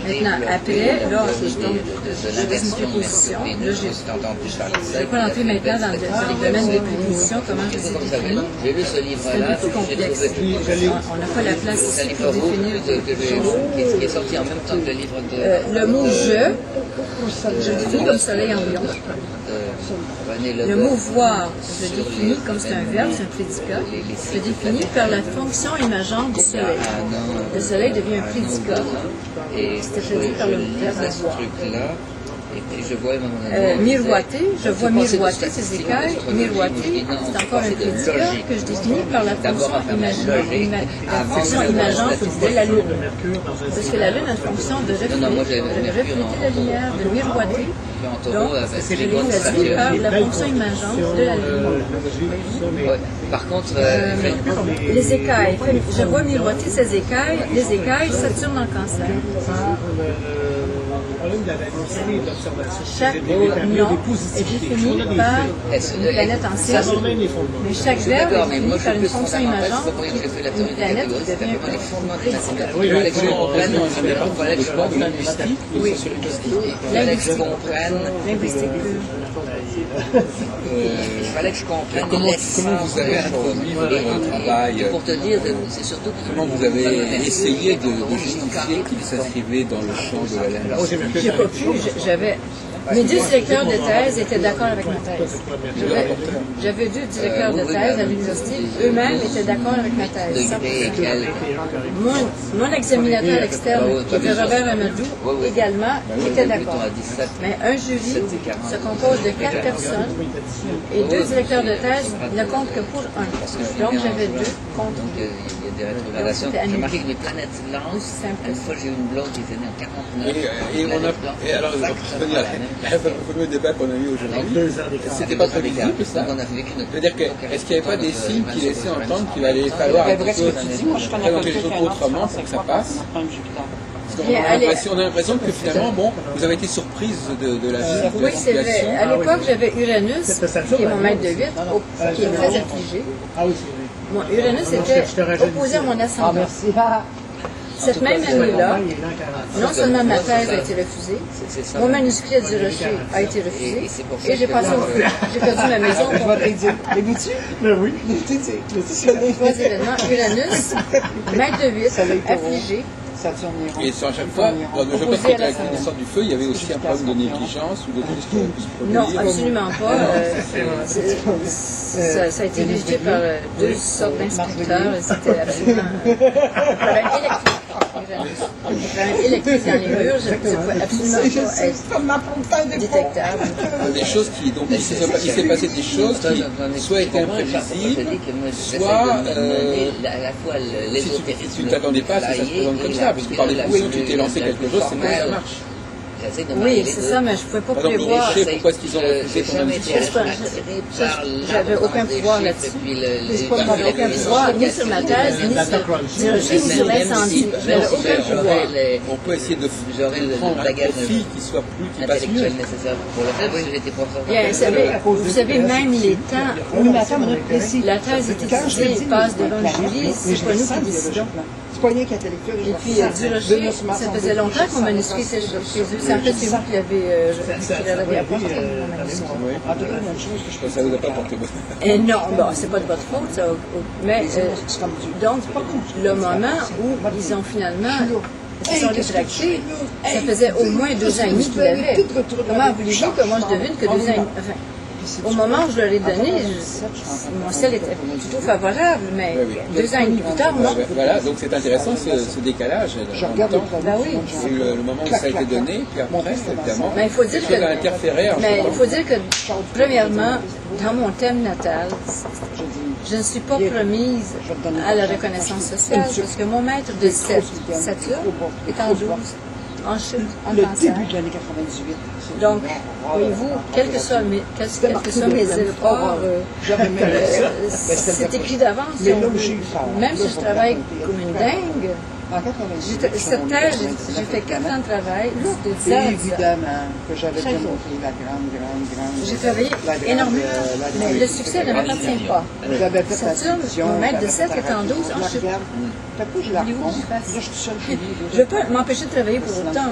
S2: Maintenant, après, là,
S4: de
S2: je tombe
S4: la
S2: dans une
S4: version
S2: préposition. Là,
S4: Vénus,
S2: je
S4: j'ai entendu parler de
S2: ne
S4: ça.
S2: vais pas entrer maintenant dans les domaines des prépositions, comment je les ai définis.
S4: J'ai lu ce
S2: C'est un
S4: livre-là,
S2: peu plus complexe. On n'a pas la place
S4: c'est un
S2: ici
S4: livre
S2: pour
S4: rouge
S2: définir quelque chose.
S4: qui est sorti en même temps que le livre de
S2: Le mot je le définis comme soleil en lion.
S4: René
S2: Le
S4: Leboeuf.
S2: mot voir, je le définis comme c'est un verbe, c'est un prédicat. Je le définis par la fonction imageante du soleil. Le soleil devient un prédicat.
S4: Et
S2: C'était prédit par le verbe
S4: ce
S2: voir.
S4: truc-là, et puis je vois à un moment donné,
S2: Miroiter, je vois miroiter ces écailles. Miroiter, c'est encore un prédicat que je définis par la fonction imageante de la Lune. Parce que la Lune a une fonction de refléter la lumière, de miroiter. Donc, je l'ai traduit par la fonction imageante de la Lune.
S4: Ouais. Par contre,
S2: Les écailles, je vois miroiter ces écailles. Les écailles, Saturne en Cancer. Chaque nom est défini par une planète en cercle, mais chaque verbe est défini par une fonction imageante, une planète qui devient un prédicat.
S4: il fallait que je comprenne, oui,
S2: Linguistique.
S4: Linguistique. Il fallait que je comprenne
S1: Comment vous avez introduit votre travail,
S4: pour te dire, c'est surtout que
S1: comment vous avez essayé de justifier qu'il s'inscrivait dans le champ de la linguistique?
S2: J'ai pas pu, j'avais... Mes deux directeurs de thèse étaient d'accord avec ma thèse. J'avais deux directeurs de thèse à l'université, eux-mêmes étaient d'accord avec ma thèse. Mon examinateur externe, qui était Robert Amadou, également était d'accord. Mais un jury se compose de 4 personnes et deux directeurs de thèse ne comptent que pour un. Donc j'avais deux contre
S4: il y a des rétrogradations. J'ai remarqué que mes planètes blanches, une fois j'ai eu une blonde qui était née en 49.
S1: Et alors, je veux dire, le fameux débat qu'on a eu aujourd'hui, c'était pas très visible ça. C'est-à-dire est-ce qu'il n'y avait pas des signes qui laissaient entendre qu'il allait falloir présenter les choses autrement pour que ça passe? On a l'impression que finalement, bon, vous avez été surprise de la situation.
S2: Oui, c'est vrai. À l'époque, j'avais Uranus, qui est mon maître de 8, qui est très affligé. Mon Uranus était opposé à mon ascendant. Cette même année-là, non seulement ma thèse a été refusée, mon manuscrit à Durocher a été refusé, et j'ai passé au feu. J'ai perdu ma maison pour
S3: Oui.
S2: trois événements. Uranus, maître de 8, affligé.
S1: Et à chaque fois, je pense qu'avec la naissance du feu, il y avait aussi un problème de négligence ou de choses qui auraient pu se produire.
S2: Non, absolument pas. Ça a été visité par deux sortes d'inspecteurs. C'était absolument un problème électrique. Un problème électrique dans les murs, ça ne pouvait absolument pas être détectable.
S1: Des choses qui, donc, il s'est passé des choses qui soit étaient imprévisibles, soit si tu ne t'attendais pas à ce que ça se présente comme ça, parce que par définition, tu t'es lancé quelque chose, c'est pas ça marche.
S2: Oui, c'est ça, mais je ne pouvais pas prévoir.
S1: Pourquoi est-ce qu'ils ont refusé ton manuscrit?
S2: J'avais aucun pouvoir là-dessus. J'avais aucun pouvoir, ni sur ma thèse, ni sur l'incendie. Je n'avais aucun pouvoir.
S1: On peut essayer de prendre un profil qui passe mieux.
S2: Bien, vous savez, même les temps où la thèse est étudiée passe devant le jury, c'est pas nous qui décidons. Et puis, Durocher, ça faisait longtemps que mon manuscrit était chez eux. C'est en fait, c'est vous qui l'avez apporté, mon manuscrit.
S1: Ça ne vous a pas porté bonheur.
S2: Non, bon, c'est pas de votre faute, ça. Mais, donc, le moment où ils ont finalement sont rétractés, ça faisait au moins 2 ans et demi qu'ils l'avaient. Comment voulez-vous que moi je devine que 2 ans et demi? Enfin, au moment où je leur ai donné, mon ciel était plutôt favorable, mais 2 ans et demi plus tard, non.
S1: Voilà, donc c'est intéressant ce décalage.
S2: Ben oui.
S1: C'est le moment où ça a été donné, puis après, évidemment,
S2: il faut dire
S1: ça a interféré.
S2: Mais il faut dire que, premièrement, dans mon thème natal, je ne suis pas promise à la reconnaissance sociale, parce que mon maître de Saturne est en 12, en chute, en cancer. Donc, voyez-vous, quels que soient mes efforts, c'est écrit d'avance. Même si je travaille comme une dingue,
S6: En 98,
S2: Cette terre, j'ai fait 4 ans de travail, de 10 heures à 10 heures.
S6: Évidemment, que j'avais
S2: Chaque jour.
S6: démontré la grande.
S2: J'ai travaillé énormément, mais le succès ne m'appartient pas.
S6: J'avais fait la
S2: Saturne,
S6: télévision,
S2: mon maître de
S6: j'avais
S2: 7
S6: fait
S2: est en 12.
S6: je la regarde. T'as pas, je la
S2: Voulez-vous que
S6: refonds.
S2: je fasse?
S6: Là, je suis seule chez lui.
S2: Je ne veux pas m'empêcher de travailler pour autant.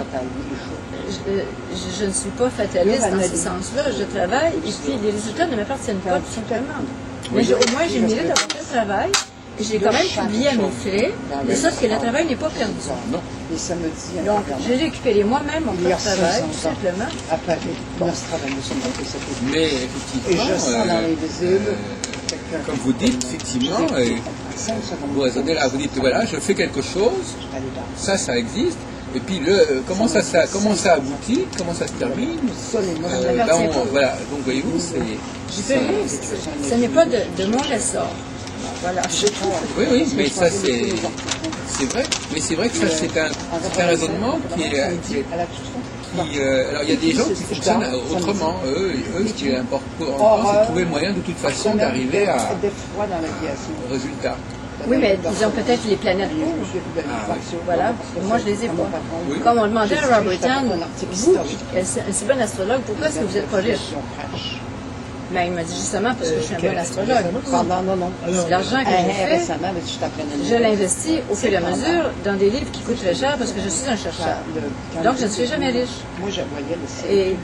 S2: Je ne suis pas fataliste dans ce sens-là. Je travaille et puis les résultats ne m'appartiennent pas, tout simplement. Mais au moins, j'ai le mérite d'avoir fait le travail. Et j'ai quand même publié à mes frais, de sorte que le travail n'est pas perdu.
S6: Et ça me dit,
S2: Donc, j'ai récupéré moi-même mon
S6: il y a
S2: propre travail,
S6: 500
S2: tout simplement.
S6: à Paris, Nostradamus m'a fait cette étude.
S1: Mais
S6: Et
S1: effectivement,
S6: je sens dans l'invisible quelqu'un
S1: comme vous dites, effectivement,
S6: 5 secondes.
S1: vous raisonnez là, vous dites voilà, je fais quelque chose, ça existe, et puis comment ça aboutit, comment ça se termine. Voilà, donc voyez-vous,
S2: Ce n'est pas de mon ressort. Voilà.
S1: Oui, mais ça c'est vrai, mais c'est vrai que ça c'est un raisonnement qui alors il y a des gens qui fonctionnent autrement, eux ce qui est important, c'est de trouver le moyen de toute façon d'arriver au résultat.
S2: Oui, mais disons peut-être les planètes rouges. Voilà, moi je les ai pas. Comme on demandait à Robert Young, vous, un si bon astrologue, pourquoi est-ce que vous êtes pas riche? Ben, il m'a dit justement parce que je suis un bon astrologue.
S6: Non.
S2: C'est l'argent que j'ai fait.
S6: Récemment, tu t'apprenais.
S2: Je l'investis au fur et à mesure dans des livres qui coûtent très cher parce que je suis un chercheur. Donc je ne suis jamais riche.
S6: Moi, je voyais le ciel.
S2: Et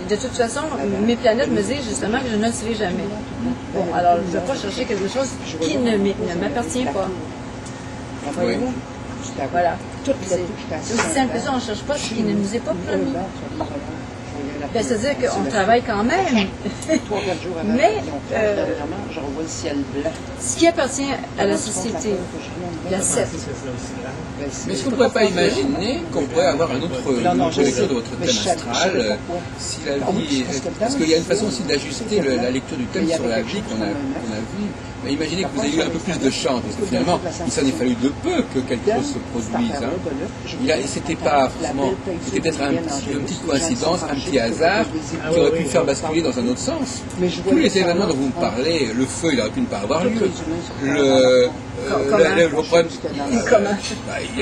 S2: de toute façon, mes planètes me disent justement que je ne le serai jamais. Bon, alors je ne vais pas chercher quelque chose qui ne m'appartient pas. Voyez-vous? Voilà. C'est aussi simple que ça, on ne cherche pas ce qui ne nous est pas promis. Ben, c'est-à-dire qu'on travaille quand même. Mais
S6: je revois le ciel blanc.
S2: ce qui appartient à la société, la secte,
S1: Mais est-ce qu'on ne pourrait pas imaginer qu'on pourrait avoir une autre lecture de votre thème astral si la vie parce qu'il y a une façon aussi d'ajuster la lecture du thème sur la vie qu'on a vu. Mais imaginez que vous ayez eu un peu plus de chance, parce que finalement, il s'en est fallu de peu que quelque chose se produise. C'était pas forcément, c'était peut-être une petite coïncidence, un petit hasard qui aurait pu le faire basculer dans un autre sens. Tous les événements dont vous me parlez, le feu, il aurait pu ne pas avoir lieu. Le problème, il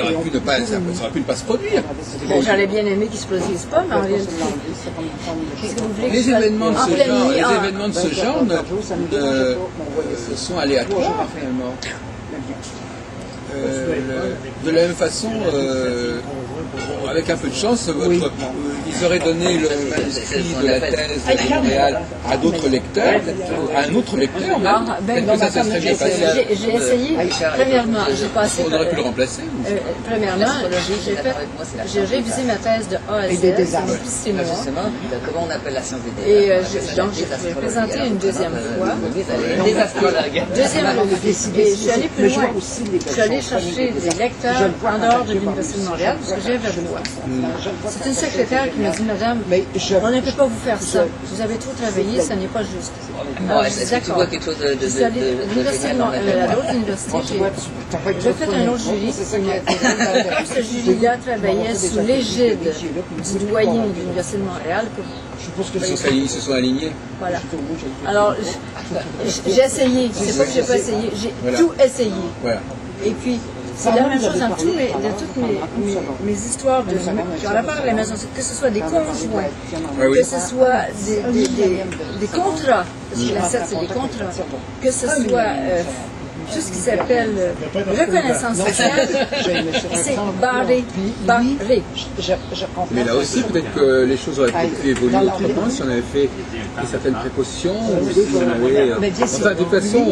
S1: aurait pu ne pas, ça aurait pu ne pas se produire.
S2: Ben, j'aurais bien aimé qu'ils ne se produisent pas, mais en réalité, qu'est-ce que vous voulez que
S1: Les
S2: je fasse?
S1: événements de
S2: En
S1: ce
S2: pleine
S1: genre,
S2: nuit,
S1: sont aléatoires finalement. De la même façon, avec un peu de chance, ils auraient donné le manuscrit de la thèse de Montréal à d'autres lecteurs, à un autre lecteur même. Peut-être que ça se serait bien passé.
S2: J'ai essayé, premièrement, j'ai passé
S1: On aurait pu le remplacer.
S2: premièrement, j'ai révisé ma thèse de A à Z, c'est moi.
S4: Justement, comment on appelle la science des
S2: Et donc, j'ai présenté une deuxième fois.
S4: Des astrologues.
S2: Et je suis allée plus loin. Je suis allée chercher des lecteurs en dehors de l'Université de Montréal, parce que j'ai un droit. C'est une secrétaire qui m'a dit, madame, on ne peut pas vous faire ça. Vous avez trop travaillé, ça n'est pas juste. Alors, je dis,
S4: Est-ce que tu vois quelque chose de
S2: je suis allée à l'université, à l'autre université, j'ai fait un autre jury. Ce jury-là travaillait sous l'égide du doyen de l'Université de Montréal.
S1: Ils se sont alignés.
S2: Voilà. Alors, j'ai essayé. C'est pas que j'ai pas essayé. J'ai tout essayé.
S1: Voilà.
S2: Et puis, c'est la même chose dans toutes mes histoires qui ont rapport à la maison, que ce soit des conjoints, que ce soit des contrats, parce que la SET, c'est des contrats, que ce soit tout ce qui s'appelle reconnaissance sociale, c'est barré.
S1: Mais là aussi, peut-être que les choses auraient peut-être pu évoluer autrement si on avait fait certaines précautions, ou si on avait... Enfin, de toute façon,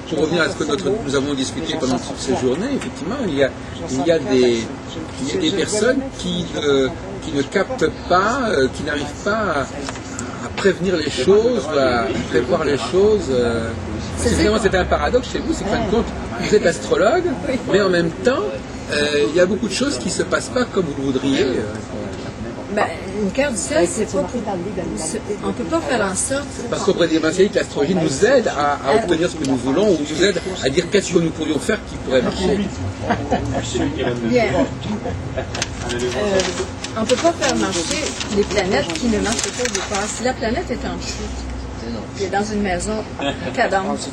S1: pour revenir à ce que nous avons discuté pendant toutes ces journées, effectivement, il y a des personnes qui ne captent pas, qui n'arrivent pas à prévenir les choses, à prévoir les choses. Finalement, c'était un paradoxe chez vous, c'est qu'en fin de compte, vous êtes astrologue, mais en même temps, il y a beaucoup de choses qui ne se passent pas comme vous le voudriez.
S2: Ben, une carte du ciel, c'est pas pour... On ne peut pas faire en sorte...
S1: Parce qu'au présidentiel, l'astrologie nous aide à obtenir ce que nous voulons, ou nous aide à dire qu'est-ce que nous pourrions faire qui pourrait marcher.
S2: Bien. On ne peut pas faire marcher les planètes qui ne marchent pas au départ. Si la planète est en chute, qui est dans une maison cadente.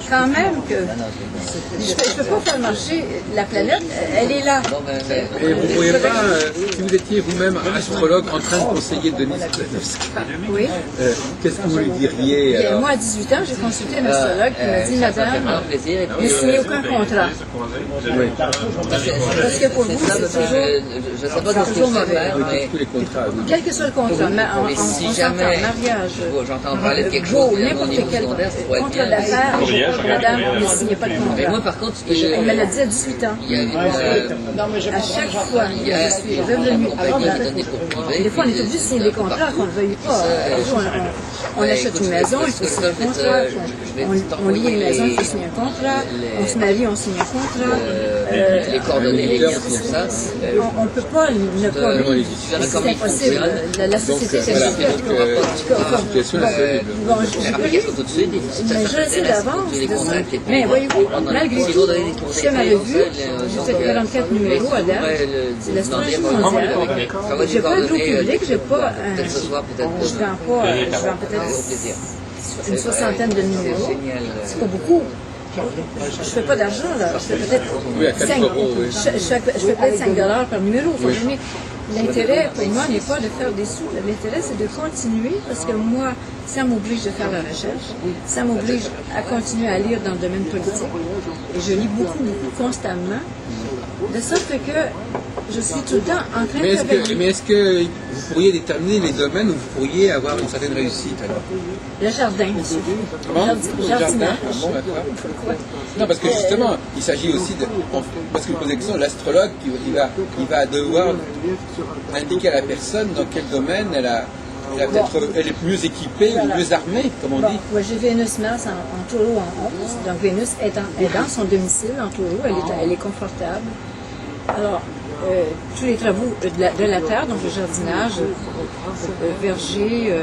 S2: Quand même que je ne peux pas faire marcher la planète, elle est là.
S1: Et vous ne pourriez pas, si vous étiez vous-même astrologue en train de conseiller Denise Kladowska,
S2: oui.
S1: Qu'est-ce que vous lui diriez alors?
S2: Moi, à 18 ans, j'ai consulté un astrologue qui m'a dit, madame, ne signez aucun contrat.
S1: Oui.
S2: Parce que pour vous, c'est toujours mauvais.
S1: Tous les contrats, oui.
S2: Quel que soit le contrat, on s'entend, mariage,
S4: j'entends parler de quelque chose
S2: n'importe quel contrat d'affaires, madame, ne signez pas de contrat.
S4: Mais moi, par contre,
S2: Elle me l'a dit à 18 ans.
S4: il y a
S2: À chaque fois que je suis revenue des fois, on est obligé de signer des contrats qu'on ne veuille pas. On achète une maison, il faut signer un contrat. On lit une maison, il faut signer un contrat. On se marie, on signe un contrat.
S4: les coordonnées, les liens, tout ça.
S2: On ne peut pas ne pas. C'est impossible. La société est mais je le sais d'avance. Mais voyez-vous, malgré tout, je m'avais vu, j'ai fait 44 numéros à date. C'est l'astrologie mondiale. Je n'ai pas de l'eau public, je vends peut-être une soixantaine de numéros. C'est pas beaucoup. Je ne fais pas d'argent, là. Je fais peut-être 5 $5 par numéro. L'intérêt, pour moi, n'est pas de faire des sous. L'intérêt, c'est de continuer, parce que moi, ça m'oblige de faire la recherche. Ça m'oblige à continuer à lire dans le domaine politique. Et je lis beaucoup, constamment. De sorte que je suis tout le temps en train de travailler.
S1: Mais est-ce que vous pourriez déterminer les domaines où vous pourriez avoir une certaine réussite alors?
S2: Le jardin, monsieur.
S1: Comment?
S2: Jardinage.
S1: Bon, d'accord. Non, parce que justement, il s'agit aussi de... Parce que je pose la question, l'astrologue, il va devoir indiquer à la personne dans quel domaine elle est mieux équipée ou mieux armée, comme on dit.
S2: Moi, j'ai Vénus Mars en taureau en 11. Donc, Vénus est dans son domicile en taureau. Elle est confortable. Alors, tous les travaux de la terre, donc le jardinage, verger,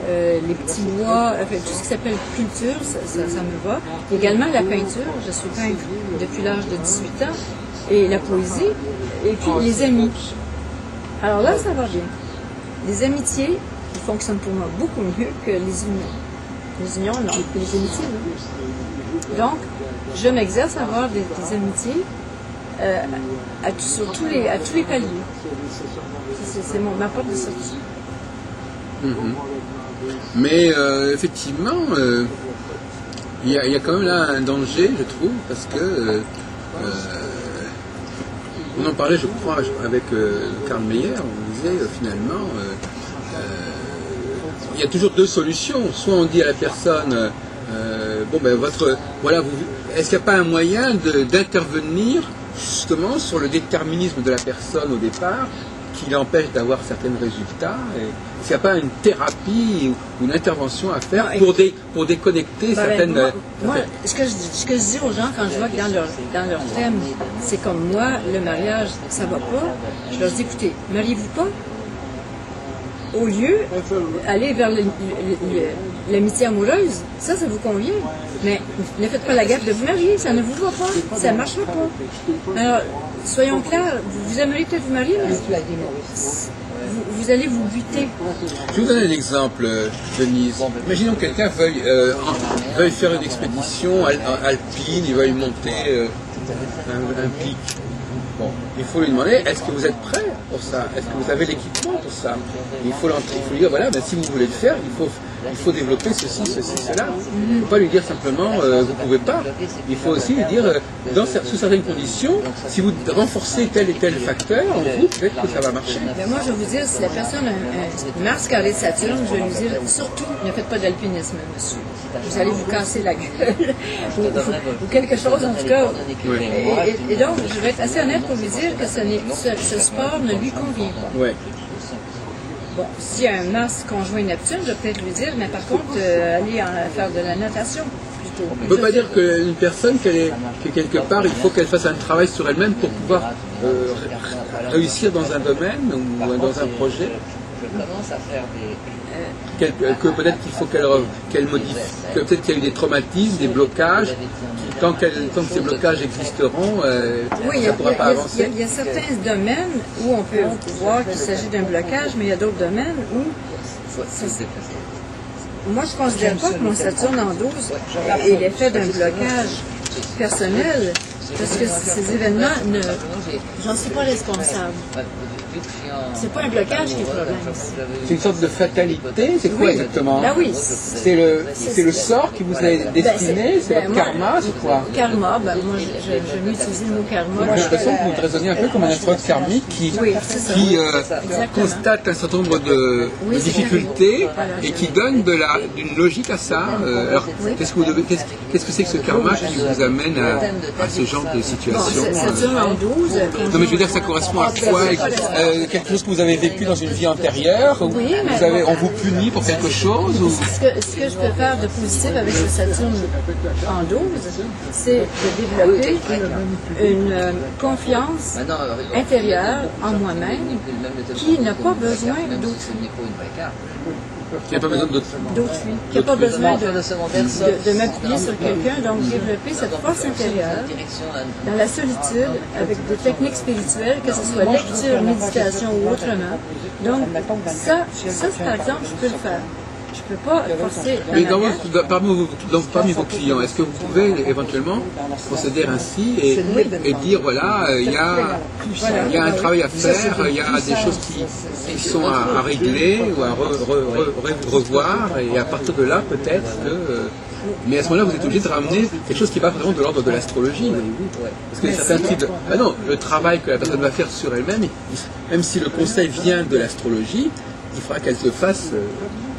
S2: les petits bois, tout ce qui s'appelle culture, ça me va. Également la peinture, je suis peintre depuis l'âge de 18 ans, et la poésie, et puis les amis. Alors là, ça va bien. Les amitiés, ils fonctionnent pour moi beaucoup mieux que les unions. Les unions, non, que les amitiés, non. Donc, je m'exerce à avoir des amitiés à tous les paliers. C'est ma porte de sortie.
S1: Mais effectivement, il y a quand même là un danger, je trouve, parce que on en parlait, je crois, avec Karl Meyer, on disait finalement, il y a toujours deux solutions. Soit on dit à la personne, est-ce qu'il n'y a pas un moyen d'intervenir justement sur le déterminisme de la personne au départ, qui l'empêche d'avoir certains résultats, et s'il n'y a pas une thérapie ou une intervention à faire pour déconnecter certaines...
S2: Moi, ce que je dis aux gens quand je vois que dans leur thème, c'est comme moi, le mariage, ça va pas, je leur dis, écoutez, mariez-vous pas, au lieu d'aller vers l'amitié amoureuse, ça vous convient. Mais ne faites pas la gaffe de vous marier, ça ne vous va pas, ça ne marchera pas. Alors, soyons clairs, vous aimeriez peut-être vous marier, mais vous allez vous buter.
S1: Je vais vous donner un exemple, Denise. Imaginons que quelqu'un veuille faire une expédition alpine, il veuille monter un pic. Bon, il faut lui demander, est-ce que vous êtes prêt pour ça? Est-ce que vous avez l'équipement pour ça? Il faut lui dire, voilà, si vous voulez le faire, il faut développer ceci, cela. Il ne faut pas lui dire simplement, vous ne pouvez pas. Il faut aussi lui dire, sous certaines conditions, si vous renforcez tel et tel facteur, en vous, peut-être que ça va marcher.
S2: Mais moi, je vais vous dire, si la personne a un Mars carré de Saturne, je vais lui dire, surtout, ne faites pas d'alpinisme, monsieur. Vous allez vous casser la gueule, ou quelque chose, en tout cas. Et donc, je vais être assez honnête pour lui dire que ce sport ne lui convient pas.
S1: Ouais.
S2: Bon, s'il y a un Mars conjoint Neptune, je vais peut-être lui dire, mais par contre, aller faire de la natation plutôt.
S1: On ne peut pas dire qu'une personne, que quelque part, il faut qu'elle fasse un travail sur elle-même pour pouvoir réussir dans un domaine ou dans un projet.
S4: Je commence à faire
S1: que peut-être qu'il faut qu'elle modifie, que peut-être qu'il y a eu des traumatismes, des blocages, tant que ces blocages existeront, ça ne pourra pas avancer.
S2: Il y a certains domaines où on peut voir qu'il s'agit d'un blocage, mais il y a d'autres domaines où moi, je ne considère pas que mon Saturne en 12 est l'effet d'un blocage personnel, parce que ces événements, j'en suis pas responsable. C'est pas un blocage qui est le problème.
S1: C'est une sorte de fatalité, c'est quoi exactement?
S2: Ben oui.
S1: C'est le sort qui vous est destiné, c'est votre karma, c'est quoi?
S2: Karma, ben moi j'aime utiliser le mot karma.
S1: Moi j'ai l'impression que vous raisonnez un peu comme un astronaute karmique qui constate un certain nombre de difficultés et qui donne d'une logique à ça. Alors qu'est-ce que c'est que ce karma qui vous amène à ce genre de situation?
S2: Saturne en 12.
S1: Non mais je veux dire, ça correspond à quoi? Quelque chose que vous avez vécu dans une vie antérieure?
S2: Oui,
S1: on vous punit pour quelque chose? Ou...
S2: Ce que je peux faire de positif avec ce Saturne en 12, c'est de développer une confiance intérieure en moi-même qui n'a pas besoin d'autrui.
S1: Qui n'a pas besoin d'autrui.
S2: Qui n'a pas besoin de m'appuyer sur quelqu'un, donc développer cette force intérieure dans la solitude avec des techniques spirituelles, que ce soit lecture, méditation ou autrement. Donc ça par exemple, je peux le faire. Je ne peux pas forcer.
S1: Mais parmi vos clients, est-ce que vous pouvez éventuellement procéder ainsi et dire voilà, il y a un travail à faire, il y a des choses qui sont à régler ou à revoir, et à partir de là peut-être que... Mais à ce moment-là, vous êtes obligé de ramener quelque chose qui n'est pas vraiment de l'ordre de l'astrologie. Parce que certains types de... Ah non, le travail que la personne va faire sur elle-même, même si le conseil vient de l'astrologie, il faudra qu'elle se fasse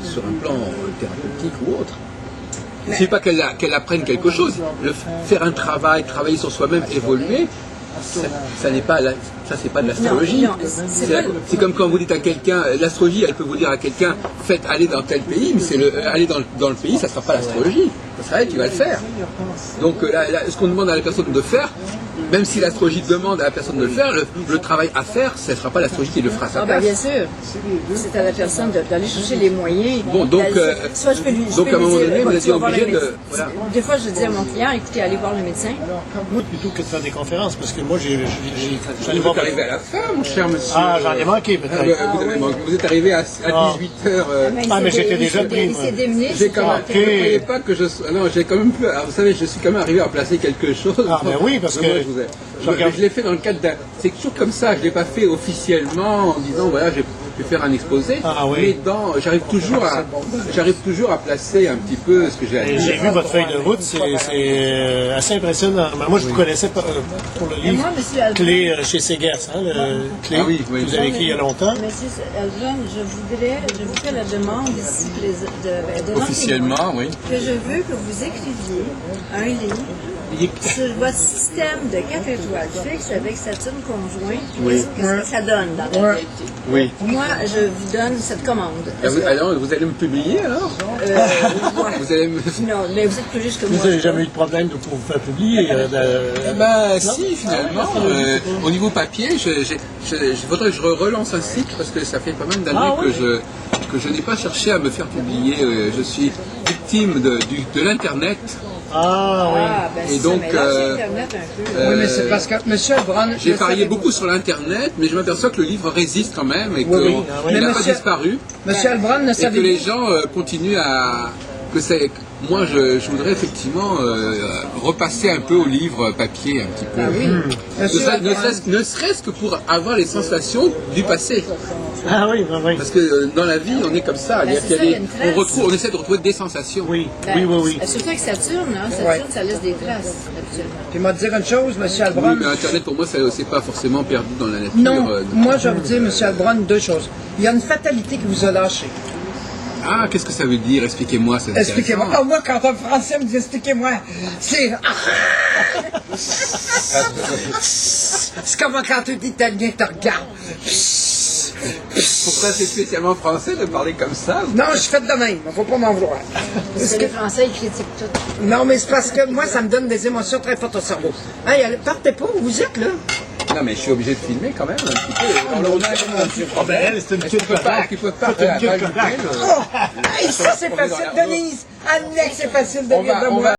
S1: sur un plan thérapeutique ou autre. Il ne suffit pas qu'elle apprenne quelque chose. Faire un travail, travailler sur soi-même, évoluer, ça n'est pas c'est pas de l'astrologie. C'est comme quand vous dites à quelqu'un, l'astrologie, elle peut vous dire à quelqu'un, faites aller dans tel pays, mais aller dans le pays, ça ne sera pas l'astrologie. Ça sera elle qui va le faire. Donc ce qu'on demande à la personne de faire, même si l'astrologie demande à la personne de le faire, le travail à faire, ce ne sera pas l'astrologie qui le fera à sa place.
S2: Bien sûr. C'est à la personne d'aller chercher les moyens.
S1: Bon, donc à un moment donné, vous êtes obligé de... Voilà.
S2: Des fois, je dis à mon client, écoutez, allez voir le médecin.
S3: Moi, plutôt que de faire des conférences, parce que moi, j'allais
S1: Vous êtes arrivé à la fin, mon cher monsieur.
S3: Ah, j'en ai manqué peut-être.
S1: Vous êtes arrivé à 18h.
S3: Mais j'étais déjà pris.
S2: Il s'est démené.
S1: Je ne croyais pas que je... Non, j'ai quand même pu... Alors, vous savez, je suis quand même arrivé à placer quelque chose.
S3: Ah, mais oui, parce que...
S1: Je l'ai fait dans le cadre d'un... C'est toujours comme ça, je ne l'ai pas fait officiellement en disant, voilà, je vais faire un exposé.
S3: Ah, oui.
S1: Mais j'arrive toujours à placer un petit peu ce que j'ai à dire.
S3: J'ai vu votre feuille de route, c'est assez impressionnant. Moi, je vous connaissais pour le livre Clé chez Segers, le Clé que vous avez écrit il y a longtemps.
S2: Monsieur Aldrin, je vous fais la demande ici
S1: officiellement, oui.
S2: Que je veux que vous écriviez un livre sur votre système de 4 étoiles fixe avec Saturne conjoint, qu'est-ce que ça donne dans la réalité.
S1: Oui.
S2: Moi, je vous donne cette commande.
S1: Alors, vous allez me publier alors? Vous allez me...
S2: Non, mais vous êtes plus riche que moi.
S3: Vous n'avez jamais eu de problème pour vous faire publier?
S1: Si, finalement. Au niveau papier, il faudrait que je relance un cycle parce que ça fait pas mal d'années que je n'ai pas cherché à me faire publier. Je suis victime de l'Internet.
S6: Ah oui.
S2: Ben
S1: et donc,
S6: oui, mais c'est parce que M. Albron...
S1: J'ai parié beaucoup sur l'Internet, mais je m'aperçois que le livre résiste quand même et qu'il n'a pas disparu.
S6: M. Albron ne savait
S1: et que les gens continuent à... Moi, je voudrais effectivement repasser un peu au livre papier, un petit peu. Ne serait-ce que pour avoir les sensations du passé.
S3: Ah oui, oui.
S1: Parce que dans la vie, on est comme ça. On essaie de retrouver des sensations.
S3: Oui.
S2: Surtout avec Saturne, ça laisse des traces, habituellement.
S6: Puis moi, te dire une chose, M. Albron...
S1: Oui, mais Internet, pour moi, c'est pas forcément perdu dans la nature.
S6: Non, moi, je vais vous dire, M. Albron, deux choses. Il y a une fatalité qui vous a lâché.
S1: Ah, qu'est-ce que ça veut dire? Expliquez-moi.
S6: Expliquez-moi. Oh, moi, quand un Français me dit expliquez-moi, c'est... c'est comme quand un Italien te regarde.
S1: Pourquoi c'est spécialement français de parler comme ça?
S6: Non, je fais de même. Il ne faut pas m'en vouloir.
S2: Parce que les Français, ils critiquent tout.
S6: Non, mais c'est parce que moi, ça me donne des émotions très fortes au cerveau. Hey, partez pas, vous êtes là.
S1: Non, mais je suis obligé de filmer quand même un petit peu.
S3: C'est une petite pataque.
S6: Ça, c'est facile, Denise. Annex, c'est facile de rire de moi.